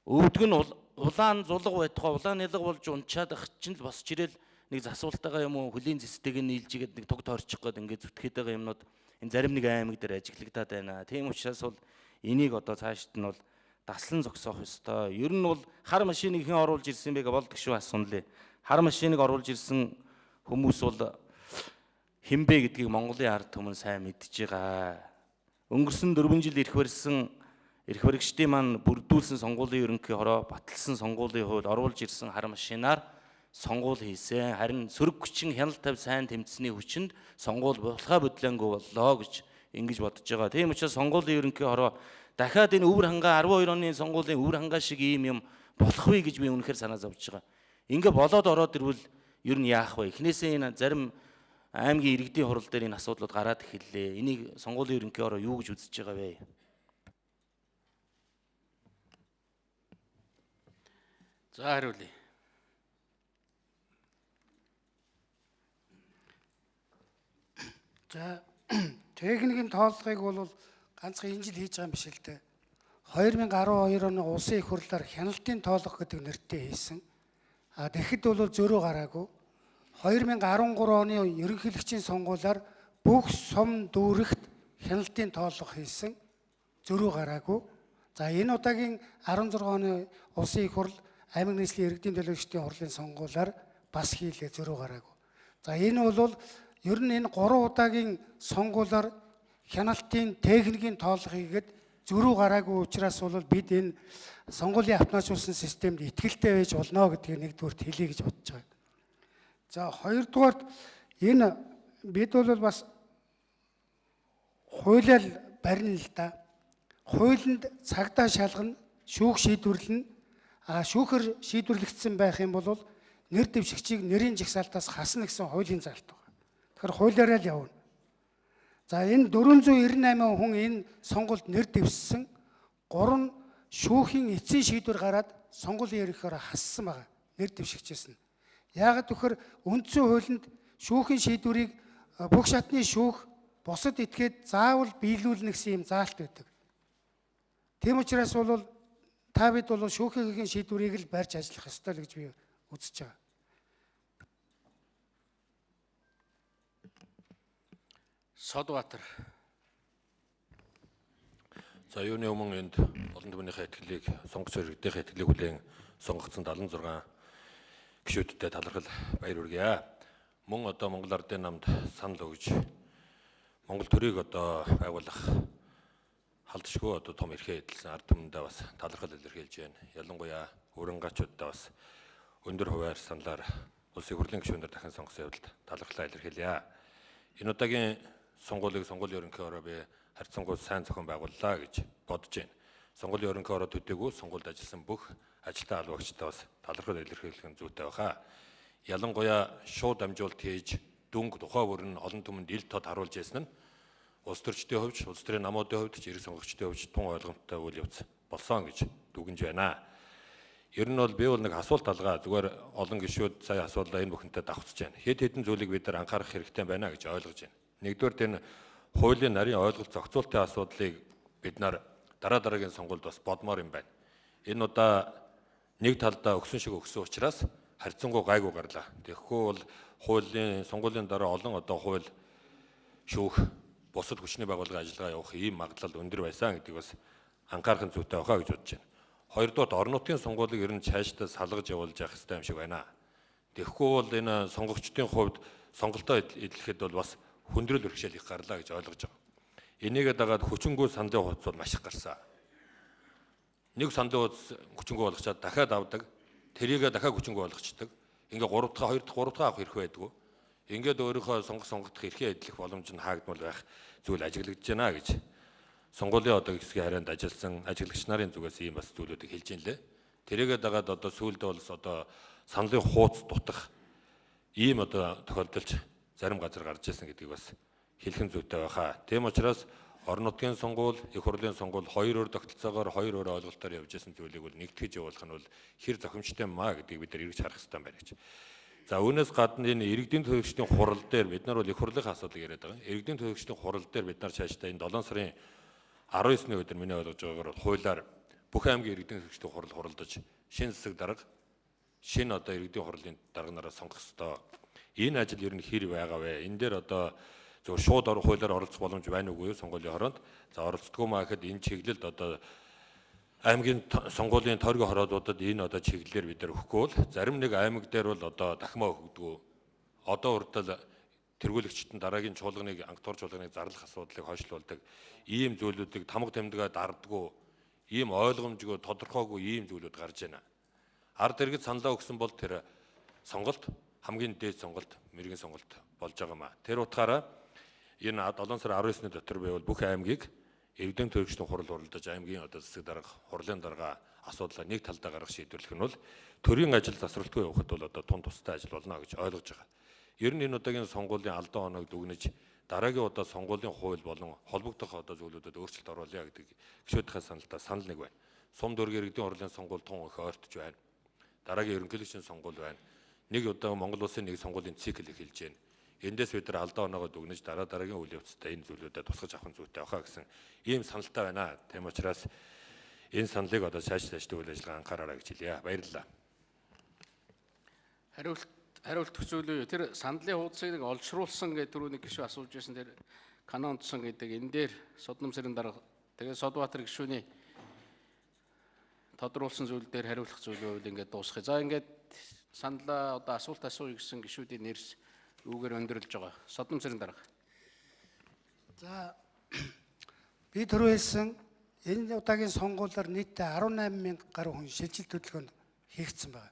Өвдөг нь улаан зулга байтугай улаан нялга болж унчаад ах чинь л босч ирэл нэг засвалтайгаа юм уу хөлийн зэстэг нь нийлж игээд нэг туг тойрчих гээд ингээд зүтгэхэд байгаа юмнууд энэ зарим нэг аймаг дээр ажиглагдаад байна. Тийм учраас бол энийг одоо цаашд нь бол даслан зогсоох ёстой. Ер нь бол хар машиныг хэн оруулж ирсэн бэ гэж болдог шүү асуунлээ. Хар машиныг оруулж ирсэн хүмүүс бол хинбэ гэдгийг Монголын ард түмэн сайн мэдж байгаа. Өнгөрсөн 4 жил ирэх баригчдын маань бүрдүүлсэн сонгуулийн ерөнхий хороо баталсан сонгуулийн хууль оруулж ирсэн хар машинаар сонгуул хийсэн. Харин сөрөг хүчин хяналт тавь сайн тэмцсэний хүчинд сонгуул болохоо бодлоонгүй боллоо гэж ингэж бодож байгаа. Тийм учраас сонгуулийн ерөнхий хороо дахиад энэ өвөр хангаа 12 оны сонгуулийн өвөр хангаа шиг ийм юм болох вэ гэж би үнэхээр санаа зовж байгаа. Ингээ болоод ороод ирвэл ер нь яах вэ? Эхнээсээ энэ зарим аймгийн иргэдийн хурал дээр энэ асуудлууд гараад эхэллээ. Энийг сонгуулийн ерөнхий хороо юу гэж үзэж байгаа вэ? За хариулъя. За техникийн тоолгыг бол ганцхан энэ жил хийж байгаа юм биш л дээ. 2012 оны улсын их хурлаар хяналтын тоолго гэдэг нэртэй хийсэн. Тэгэхэд бол зөрүү гараагүй. 2013 оны ерөнхийлөгчийн сонгуулиар бүх сум дүүрэгт хяналтын тоолго хийсэн. Зөрүү гараагүй. За энэ удаагийн 16 оны улсын их хурл аймаг нийслэлийн иргэдийн төлөөлөгчдийн хурлын сонгуулиар бас хийлээ зөрүү гараагүй. За энэ бол ер нь энэ 3 удаагийн сонгуулиар хяналтын техникийн тооллого хийгээд зөрүү гараагүй учраас бол бид энэ сонгуулийн автоматжуулсан системд итгэлтэй байж болно гэдгийг нэгдүгürt хэлье гэж бодож байгаа. За хоёрдугаарт энэ бид бол бас хуулиар барина л да. Хуулинд цагдаа шалгана, шүүх шийдвэрлэнэ. Шүүхэр шийдвэрлэгдсэн байх юм бол нэр дэвшигчийг нэрийн жагсаалтаас хасна гэсэн хуулийн заалт байна. Тэгэхээр хуулиараа л явна. За энэ 498 хүн энэ сонгуульд нэр дэвссэн 3 шүүхийн эцсийн шийдвэр гараад сонгуулийн ерөнхиөр хассан байгаа. Нэр дэвшигчээс нь. Яагаад гэвэл үндсэн хуулинд шүүхийн шийдвэрийг бүх шатны шүүх бусад этгээд заавал биелүүлнэ гэсэн юм заалт байдаг. Тийм учраас бол та бид бол шүүхийн шийдвэрийг л барьж ажиллах ёстой л гэж би үзэж байгаа. Содбаатар. За юуны өмнө энд олон түмнийхээ итгэлийг сонгогч иргэдийнхээ итгэлийг хүлээн сонгогдсон 76 гишүүдтэй талархал баяр хүргэе. Мөн одоо Монгол Ардын намд санал өгж Монгол төрийг одоо байгуулах халдшгүй одоо том эрхээ эдэлсэн ард түмэндээ бас талархал илэрхийлж байна. Ялангуяа хөрөнгөчүүддээ бас өндөр хувиар саналаар улсын хурлын гишүүнээр дахин сонгосон явдалд талархлаа илэрхийлье. Энэ удаагийн сонгуулийг сонгуулийн ерөнхий ороо би харьцангуй сайн зохион байгууллаа гэж бодож байна. Сонгуулийн ерөнхий ороо төдийгүй сонгуульд ажилласан бүх ажилтан албагчдаа бас талархал илэрхийлэх нь зүйтэй байна. Ялангуяа шууд амжуулт хийж дүнг тухай бүр нь олон түмэнд ил тод харуулж ясан нь улс төрчдийн хувьд, улс төрийн намуудын хувьд, эрх сонгогчдын хувьд тун ойлгомжтой үйл явц болсон гэж дүгнж байна. Ер нь бол би бол нэг асуулт алгаа зүгээр олон гишүүд сая асуулаа энэ бүхэнтэй давхцаж байна. Хэд хэдэн зүйлийг бид нар анхаарах хэрэгтэй байна гэж ойлгож байна. Нэгдүгээр энэ хуулийн нарийн ойлголт зохицуултын асуудлыг бид нар дараагийн сонгуульд бас бодмоор юм байна. Энэ удаа нэг талдаа өгсөн шиг өгсөн учраас харьцангуй гайгүй гарлаа. Тэгэхгүй бол хуулийн сонгуулийн дараа олон одоо хууль шүүх бусад хүчний байгууллагын ажиллагаа явах ийм магадлал өндөр байсан гэдгийг бас анхаарах нь зүйтэй байхаа гэж бодож байна. Хоёрдугаар орон нутгийн сонгуулийг ер нь цаашдаа салгаж явуулж явах хэрэгтэй юм шиг байна. Тэгэхгүй бол энэ сонгогчдын хувьд сонголтоо эдлэхэд бол бас хүндрэл бэрхшээл их гарлаа гэж ойлгож байгаа. Энийгээ дагаад хүчингүй сандлын хуудас бол маш их гарсан. Нэг сандлын хуудас хүчингүй болгочоод дахиад авдаг, тэрийгээ дахиад хүчингүй болгочдөг. Ингээ 3 дахь авах хэрэг байдгүй. Ингээд өөрийнхөө сонгогдох эрхээ эдлэх боломж нь хаагдмал байх зүйл ажиглагдж байна гэж сонгуулийн одоо хэсгийн харайнд ажилласан ажиглагч нарын зүгээс ийм бас зүйлүүдийг хэлж ийн лээ. Тэрийгээ дагаад одоо сүүлдээ бол одоо саналын хууц дутах ийм одоо тохиолдолд зарим газар гарч ирсэн гэдгийг бас хэлхэн зүйтэй байхаа. Тийм учраас орон нутгийн сонгуул, их хурлын сонгуул хоёр өөр тогтолцоогоор хоёр өөр ойлголтоор явж ирсэн зүйлийг бол нэгтгэж явуулах нь бол хэр зохимжтой маа гэдгийг бид нар эргэж харах хэрэгтэй байна гэж. За үүнээс гадна энэ иргэдийн төлөөлөгчдийн хурал дээр бид нар бол их хурлын асуудлыг яриад байгаа. Иргэдийн төлөөлөгчдийн хурал дээр бид нар цаашдаа энэ 7 сарын 19-ний өдөр миний ойлгож байгаагаар хуулиар бүх аймгийн иргэдийн төлөөлөгчдийн хурал хуралдаж шинэ засаг дарга, шинэ одоо иргэдийн хурлын дарга нараа сонгох ёстой. Энэ ажил ер нь хэр байгаа вэ? Энэ дээр одоо зөв шууд хуулиар оролцох боломж байна уугүй юу сонгуулийн хороонд? За оролцдоггүй маа гэхэд энэ чиглэлд одоо аймгийн сонгуулийн тойргийн хороодуудад энэ одоо чиглэлээр бид нар өгөхгүй бол зарим нэг аймаг дээр бол одоо дахмаа өгдөггүй. Одоо урдтал тэргүүлэгчтэн дараагийн чуулганыг анхдуур чуулганыг зарлах асуудлыг хойшлуулдаг. Ийм зүйлүүдийг тамга тэмдэгээ дардггүй, ийм ойлгомжгүй, тодорхойгүй ийм зүйлүүд гарч байна. Ард иргэд саналаа өгсөн бол тэр сонголт хамгийн дээд сонголт, мэрэгэн сонголт болж байгаа маа. Тэр утгаараа энэ 7 сарын 19-ний дотор байвал бүх аймгийг иргэдийн төлөөлөгчдийн хурал хуралдаж аймгийн одоо засаг дарга, хурлын дарга асуудлаа нэг талдаа гаргах шийдвэрлэх нь бол төрийн ажил засварлтгүй явахад бол одоо тун тустай ажил болно гэж ойлгож байгаа. Ер нь энэ удаагийн сонгуулийн алдаан оноог дүгнэж дараагийн удаа сонгуулийн хууль болон холбогдох одоо зүйлүүдэд өөрчлөлт оруулъя гэдэг гишүүдийнхээ саналдаа санал нэг байна. Сум дөргийн иргэдийн хурлын сонгуул тун их ойртож байна. Дараагийн ерөнхийлөгчийн сонгуул байна. Нэг удаа Монгол улсын нэг сонгуулийн цикл эхэлж байна. Эндээс бид нар алдаа оноогоо дүгнэж дараагийн үйл явцтай энэ зүйлүүдэд тусгаж авах нь зүйтэй байхаа гэсэн ийм саналтай байна. Тийм учраас энэ саналыг одоо цаашдаа үйл ажиллагаа анхаараарай гэж хэлье. Баярлалаа. Хариулт төсөөлөө. Тэр сандлын хуудсыг нэг олшруулсан гэдэг түрүү нэг гишүү асууж байсан. Тэр канондсон гэдэг энэ дээр Содном сэрэн дарга тэгээ Содбаатар гишүүний тодруулсан зүйл дээр хариулах зүйлөө ингээд дуусгая. За ингээд саналаа одоо асуулт асууя гэсэн гишүүдийн нэрс үүгээр өндөрлөж байгаа. Содом цэрэн дарга. За би түрүү хэлсэн энэ удаагийн сонгуулиар нийтдээ 18,000 гаруй хүн шилжилт хөдөлгөөнд хийгдсэн байна.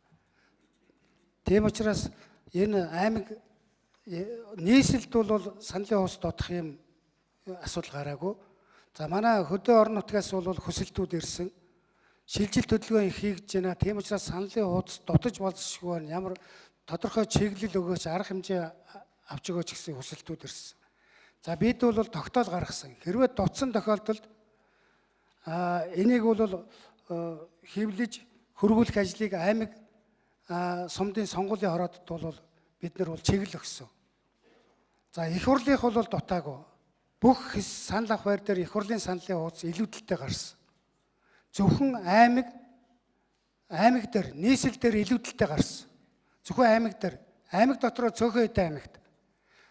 Тийм учраас энэ аймаг нийслэлд бол саналын хуудас дутах юм асуудал гараагүй. За манай хөдөө орон нутгаас бол хүсэлтүүд ирсэн. Шилжилт хөдөлгөөн хийгдэж байна. Тийм учраас саналын хуудас дутаж болзошгүй байна. Ямар тодорхой чиглэл өгөөч, арга хэмжээ авч өгөөч гэсэн хүсэлтүүд ирсэн. За бид бол тогтоол гаргасан. Хэрвээ дутсан тохиолдолд энийг бол хэвлэж хөрвүүлэх ажлыг аймаг сумдын сонгуулийн хороодод бол бид нар чиглэл өгсөн. За их хурлынх бол дутаагүй. Бүх санал авах байр дээр их хурлын саналын хуудас илүүдэлтэй гарсан. Зөвхөн аймаг дээр, нийслэл дээр илүүдэлтэй гарсан. Зөвхөн аймаг дотроо цөөхөн хэдэн аймагт.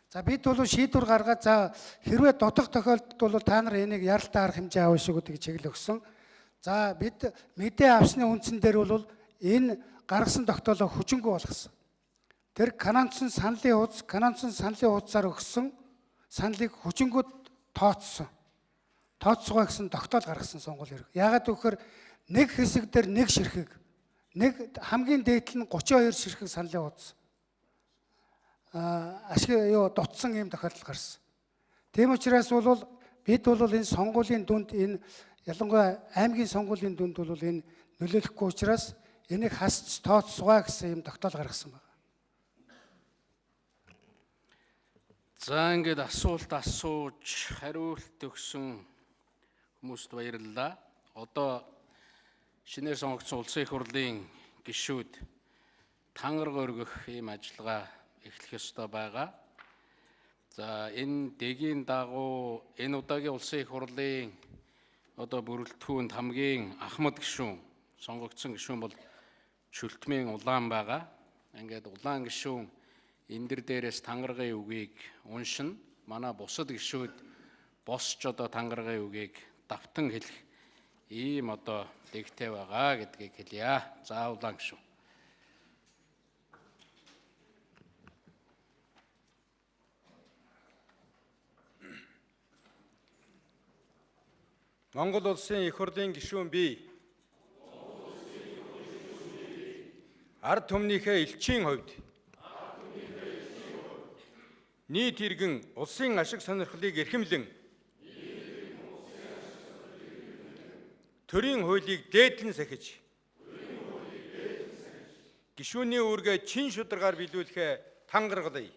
За бид бол шийдвэр гаргаад за хэрвээ дутах тохиолдолд бол та нар энийг яралтай арга хэмжээ авах шиг гэдэг чиглэл өгсөн. За бид мэдээ авсны үндсэн дээр бол энэ гаргасан тогтоолоо хүчингүй болгосон. Тэр канонцсон саналын хуудасаар өгсөн саналыг хүчингүүд тооцсон. Тооцсгоо гэсэн тогтоол гаргасан сонгуул хэрэг. Яагаад гэвэл нэг хэсэг дээр нэг ширхэг, нэг хамгийн дээдл нь 32 ширхэг саналын хуудас дутсан юм тохиолдол гарсан. Тийм учраас бол бид энэ сонгуулийн дүнд энэ ялангуяа аймгийн сонгуулийн дүнд бол энэ нөлөөлөхгүй учраас энийг хасч тооцсгоо гэсэн юм тогтоол гаргасан байна. За ингээд асуулт асууж хариулт өгсөн хүмүүст баярлалаа. Одоо шинээр сонгогдсон улсын их хурлын гишүүд тангараг өргөх ийм ажиллагаа эхлэх ёстой байгаа. За энэ дэгийн дагуу энэ удаагийн улсын их хурлын одоо бүрэлдэхүүнд хамгийн ахмад гишүүн сонгогдсон гишүүн бол Чөлтмийн Улаан байгаа. Ингээд Улаан гишүүн энэ дээрээс тангарагын үгийг уншина. Манай бусад гишүүд босч одоо тангарагын үгийг давтан хэлэх ийм одоо дэгтэй байгаа гэдгийг хэлье. За Улаан гишүүн. Монгол улсын их хурлын гишүүн би ард түмнийхээ элчийн хувьд нийт иргэн улсын ашиг сонирхлыг эрхэмлэн төрийн хуулийг дээдлэн сахиж гишүүний үүргээ чин шударгаар биелүүлэхэ тангаргалъя.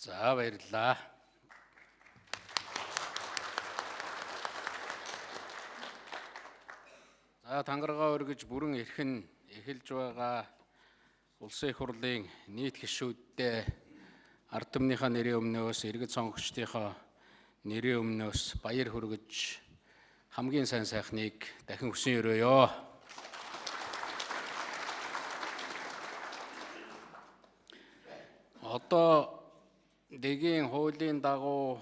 За баярлалаа. За тангаргаа өргөж бүрэн эрхэн эхэлж байгаа улсын их хурлын нийт гишүүддээ ард түмнийхээ нэрийн өмнөөс иргэд сонгогчдийнхоо нэрийн өмнөөс баяр хүргэж хамгийн сайн сайхныг дахин хүсэн өрөөё. Одоо дэгийн хуулийн дагуу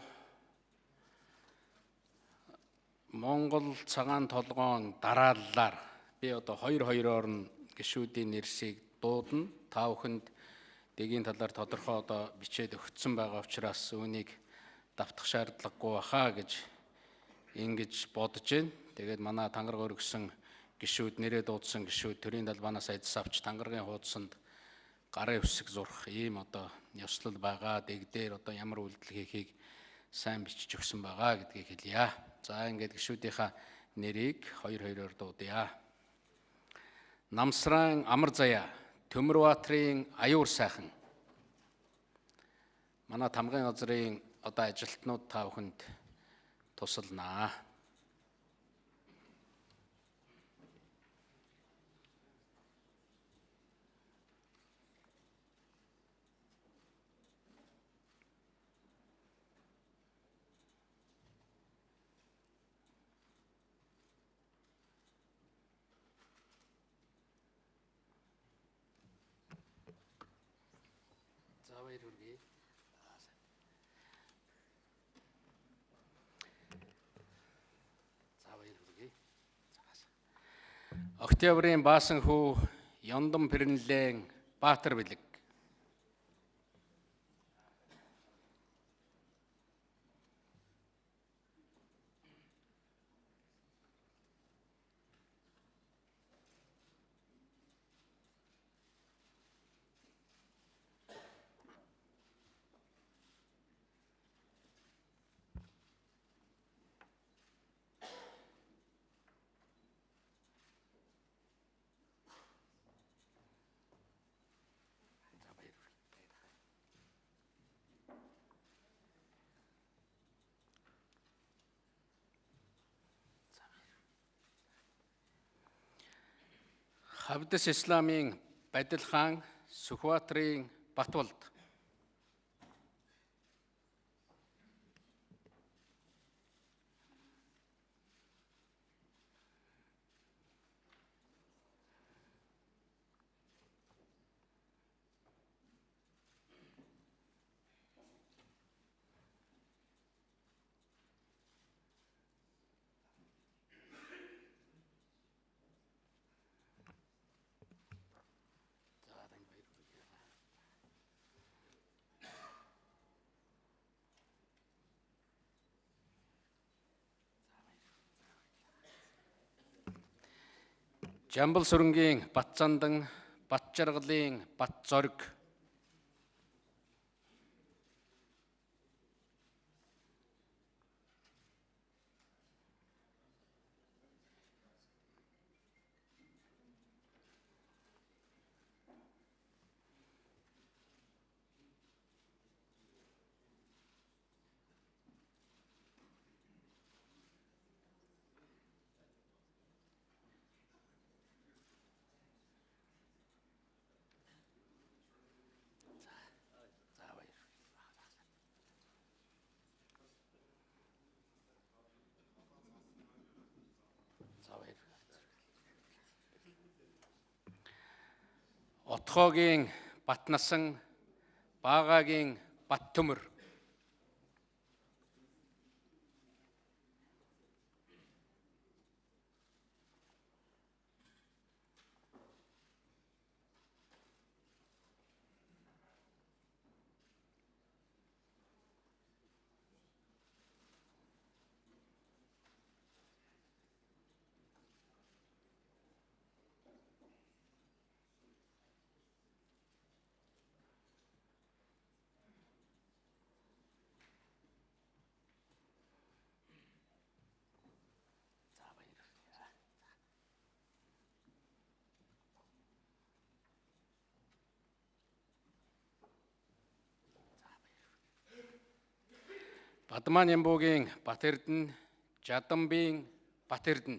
Монгол цагаан толгоон дарааллаар би одоо 2-2-оор нь гишүүдийн нэрсийг дуудана. Та бүхэнд дэгийн талаар тодорхой одоо бичээд өгсөн байгаа учраас үүнийг давтах шаардлагагүй баха гэж ингэж бодож байна. Тэгээд манай тангараг өргөсөн гишүүд, нэрээ дуудсан гишүүд төрийн далбаанаас айдас авч тангарагын хуудсанд гарын үсэг зурх ийм одоо ёслол байгаа. Дэгдээр одоо ямар үйлдэл хийхийг сайн бичиж өгсөн байгаа гэдгийг хэлье. За ингээд гишүүдийнхаа нэрийг 2-2-оор дуудъя. Намсран Амар Заяа, Төмөрбаатрын Аюур сайхан. Манай тамгын газрын одоо ажилтнууд та бүхэнд тусалнаа. Октябрийн баасан хүү Ёндон Пэрнлэн Баатар бэлэг. Хавдас Исламын Бадил хаан Сүхбаатарын Батболд. Жамбал сүрэнгийн Батцандан Батжаргалын Батзориг. Отхоогийн Батнасан Баагагийн Баттөмөр. Бадман Ямбуугийн Батэрдэн Жадамбын Батэрдэн.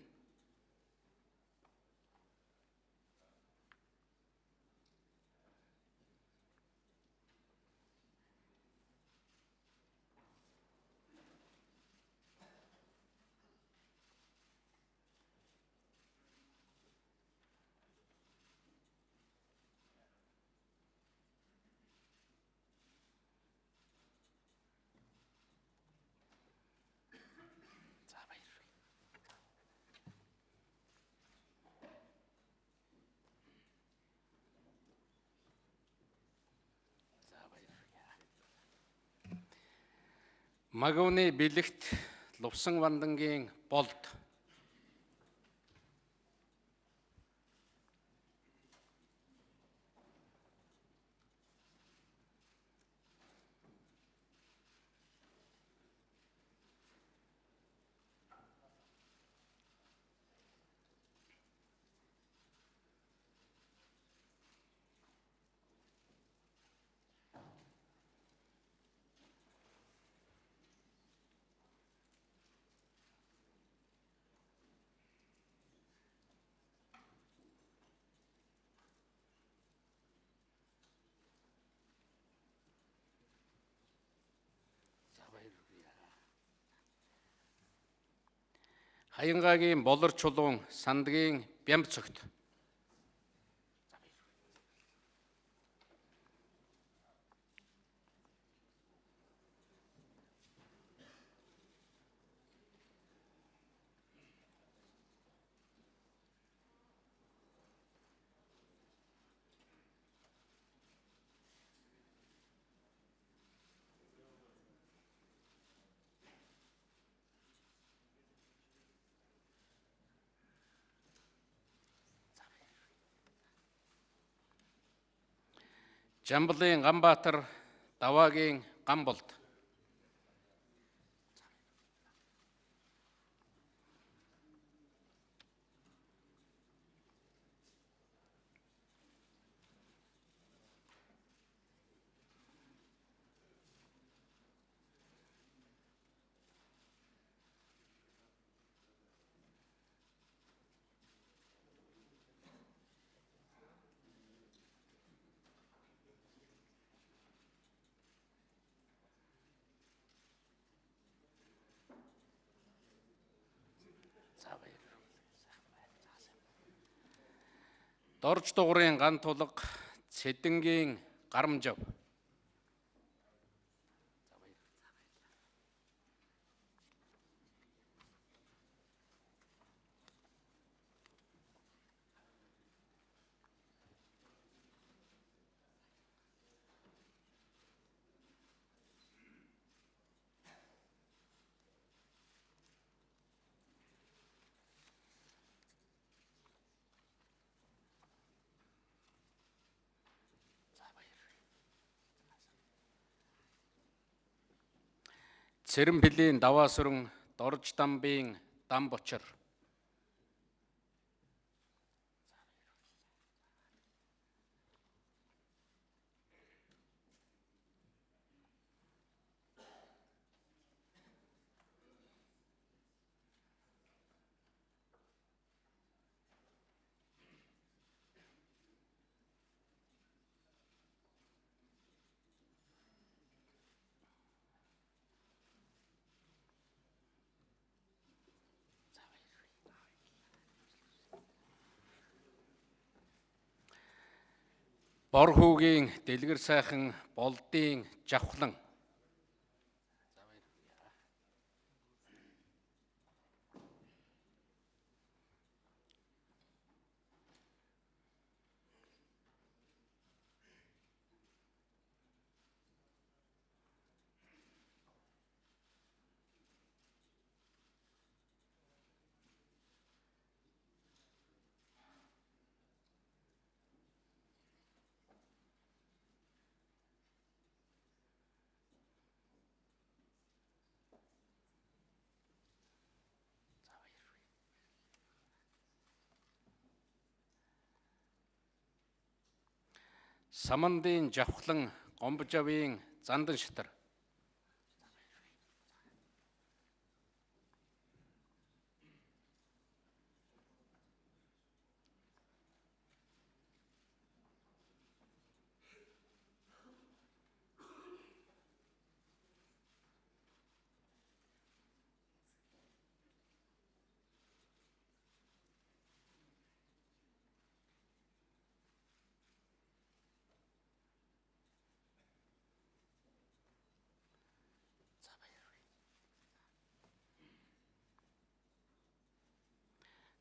Магууны бэлэгт Лувсан Вандангийн Болд. Хаянгагийн Болор чулуун Сандгийн Бямб цогт. Жамблын Ганбаатар, Даваагийн Ганболд. Дорж дугуурын Ган тулга, Цэдэнгийн Гарамжав. Цэрэнпилийн Даваасүрэн, Дорж Дамбын Дам Бочор. Борхүүгийн Дэлгэр сайхан Болдын Жавхлан. Самандын Жавхлан, Гомбожавын Зандан Шатар.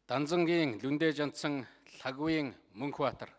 Данзангийн Лүндэ Жандсан, Лагвын Мөнхбаатар.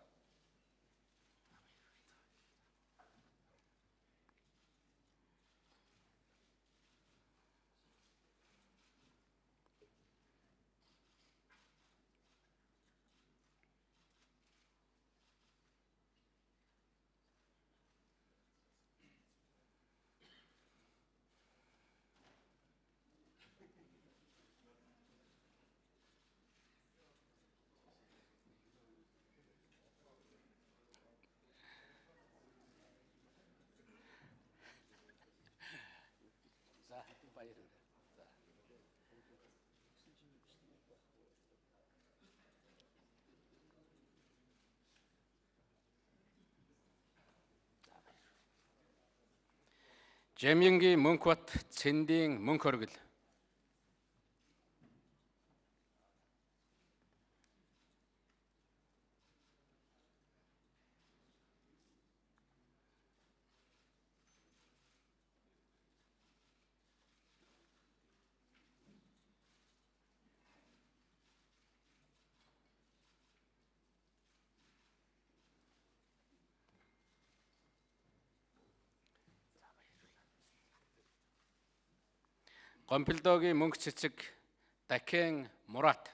Жамингийн Мөнхбат, Цэндийн Мөнхөргөл. Гомпилдогийн Мөнх цэцэг, Дахин Мурат.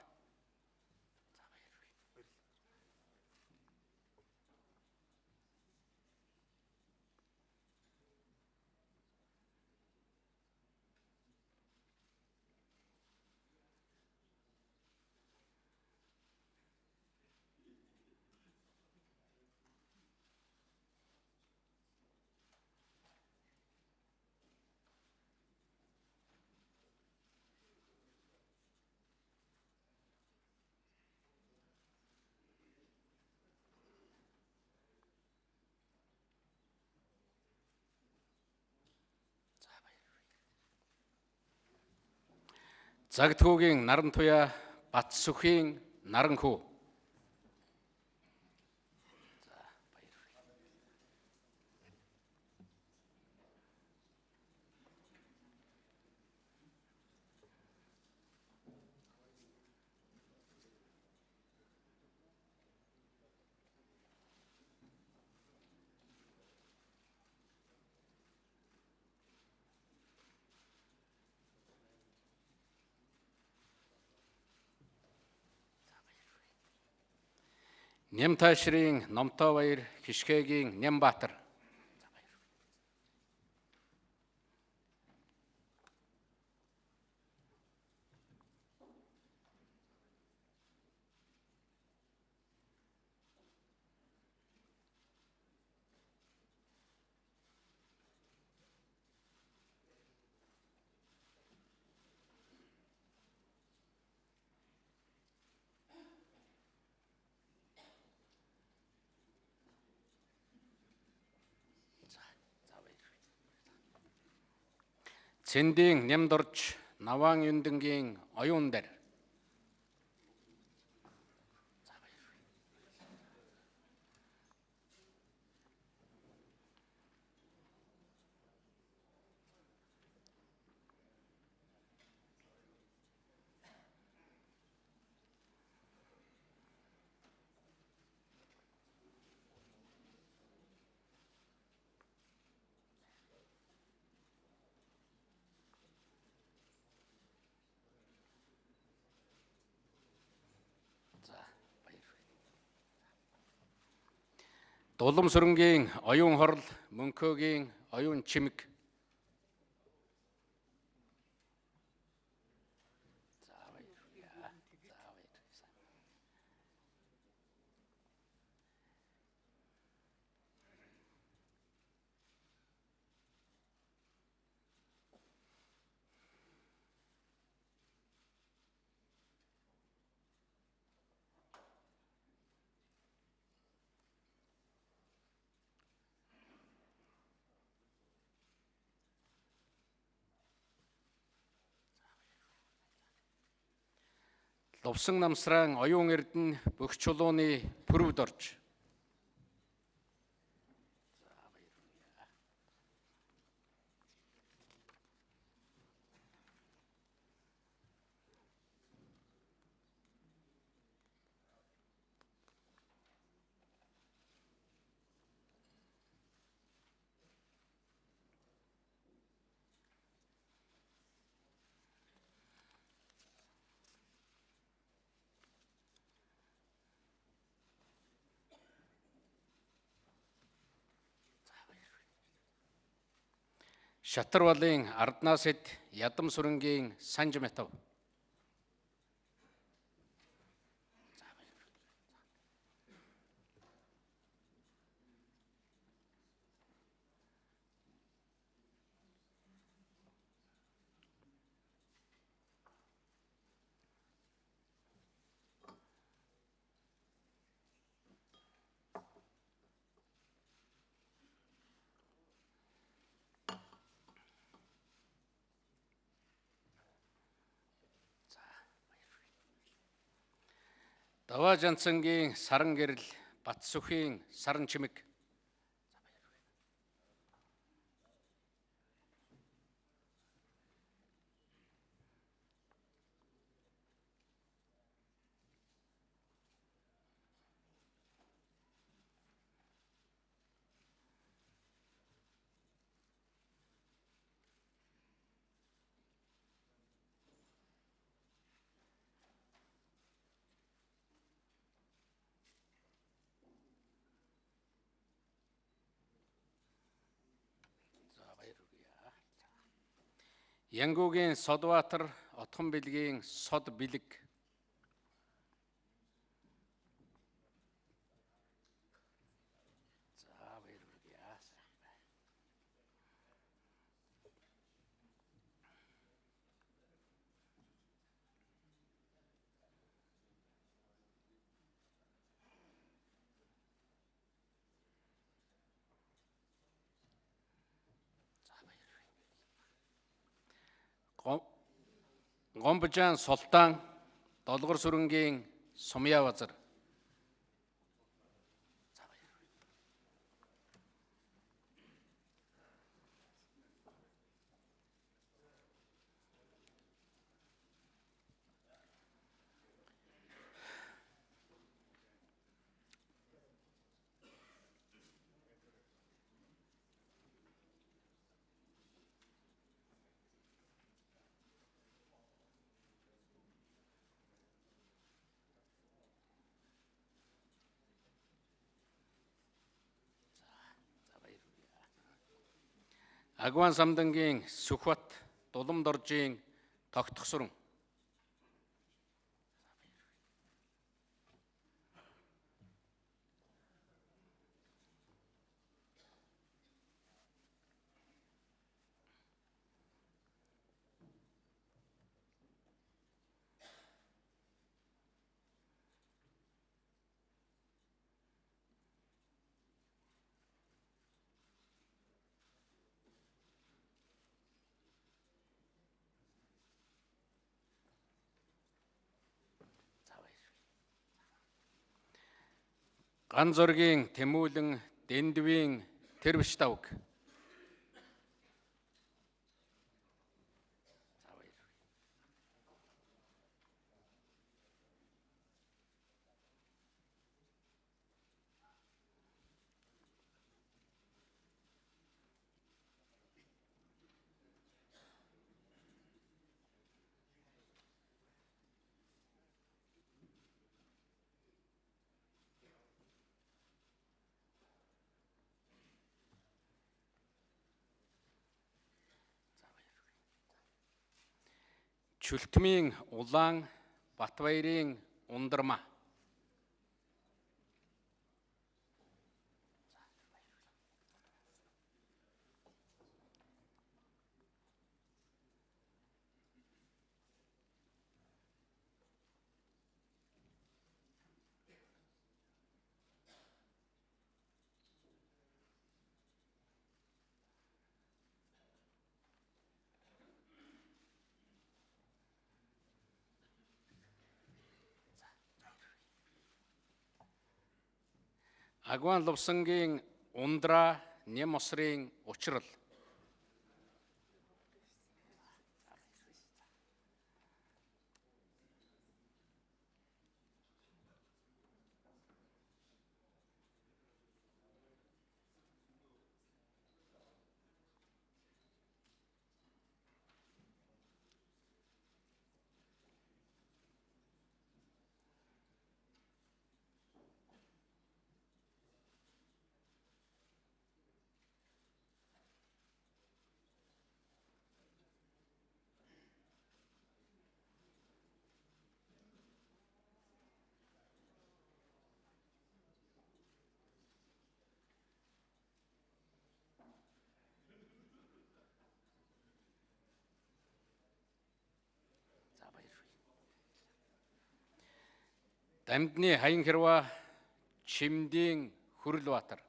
Загтгуугийн наран туяа Батсүхийн наран хүү. Нямтаашрын Номтой баяр Хишгээгийн Нямбаатар. Цэндийн Нямдорж Наваан Юндэнгийн оюун дээр. Дулам сүрэнгийн оюун хорл Мөнхөөгийн оюун чимэг. Лувсан намсраан оюун эрдэнэ бүх чулууны пүрвд орж. Шатар балын Арднаас эд Ядам сүрэнгийн Санж Метав. Даваа Жансангийн саран гэрэл Батсүхийн саран чимэг. Янгуугийн Содбаатар Отхон бэлгийн Сод бэлэг. Гомбожаан Султан, Долгор сүрэнгийн Сумья Базар. Агван самдангийн Сүхбат, Дулумдоржийн Тогтох сүрэн. Ган зургийн Тэмүүлэн Дэндвийн Тэрвш давг. Чүлтмийн Улаан, Батбаярын Ундарма. Агван Лувсангийн Ундра, Нэм усрын Учрал. Дамдны Хаян Хэрва, Чимдийн Хүрлбаатар.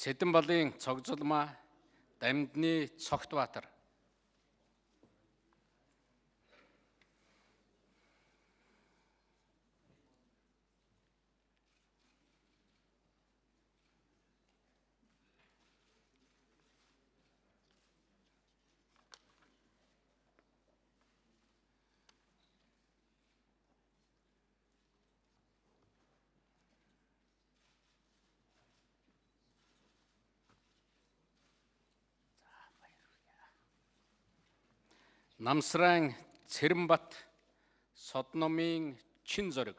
Цэдэнбалын Цогцолмаа, Дамдны Цогтбаатар. Намсран Цэрэнбат, Содномын Чин зориг.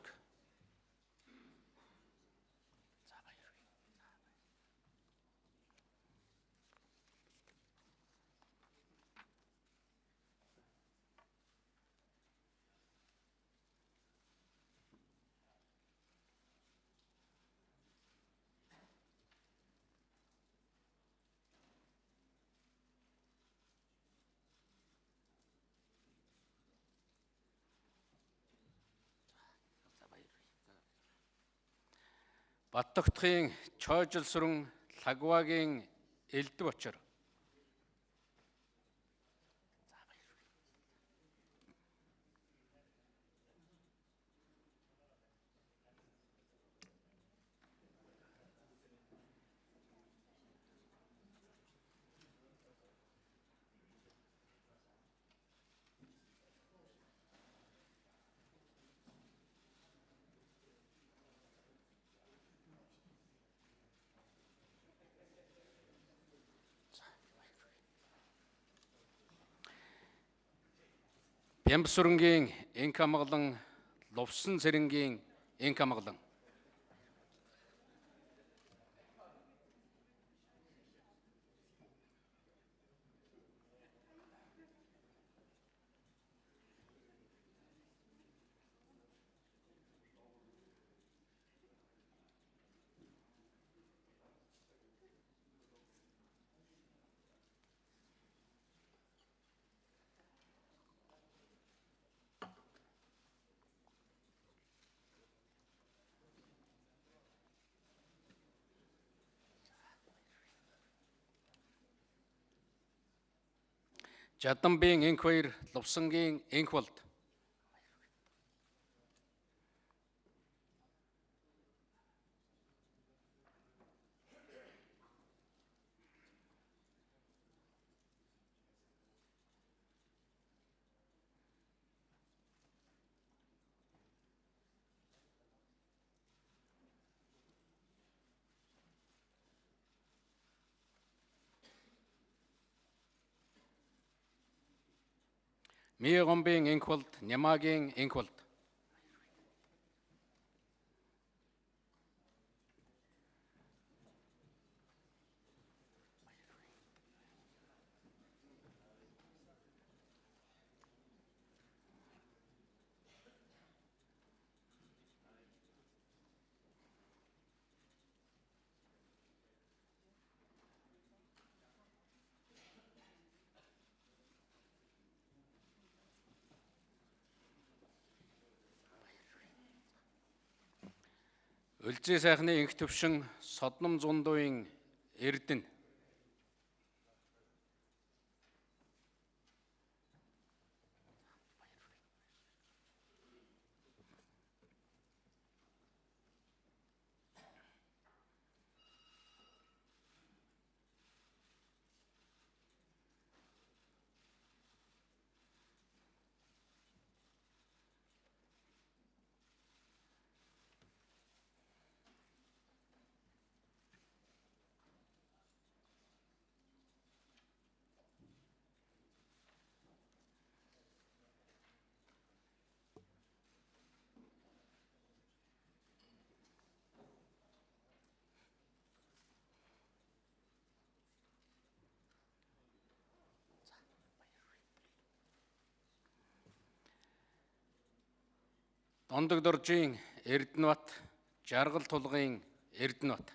Баттогтхын Чойжилсүрэн Лагвагийн Элдв очор. Бямбсүрэнгийн Энк амгалан Лувсан цэрэнгийн Энк амгалан. Жадамбын Энк хоёр Лувсангийн Энк болд. Миегомбын Энк болд, Нямагийн Энк болд. Үлзий сайхны Энх төвшин Содном Зундуйн Эрдэнэ. Дондогдоржийн Эрдэнэбат, Жаргал тулгын Эрдэнэбат.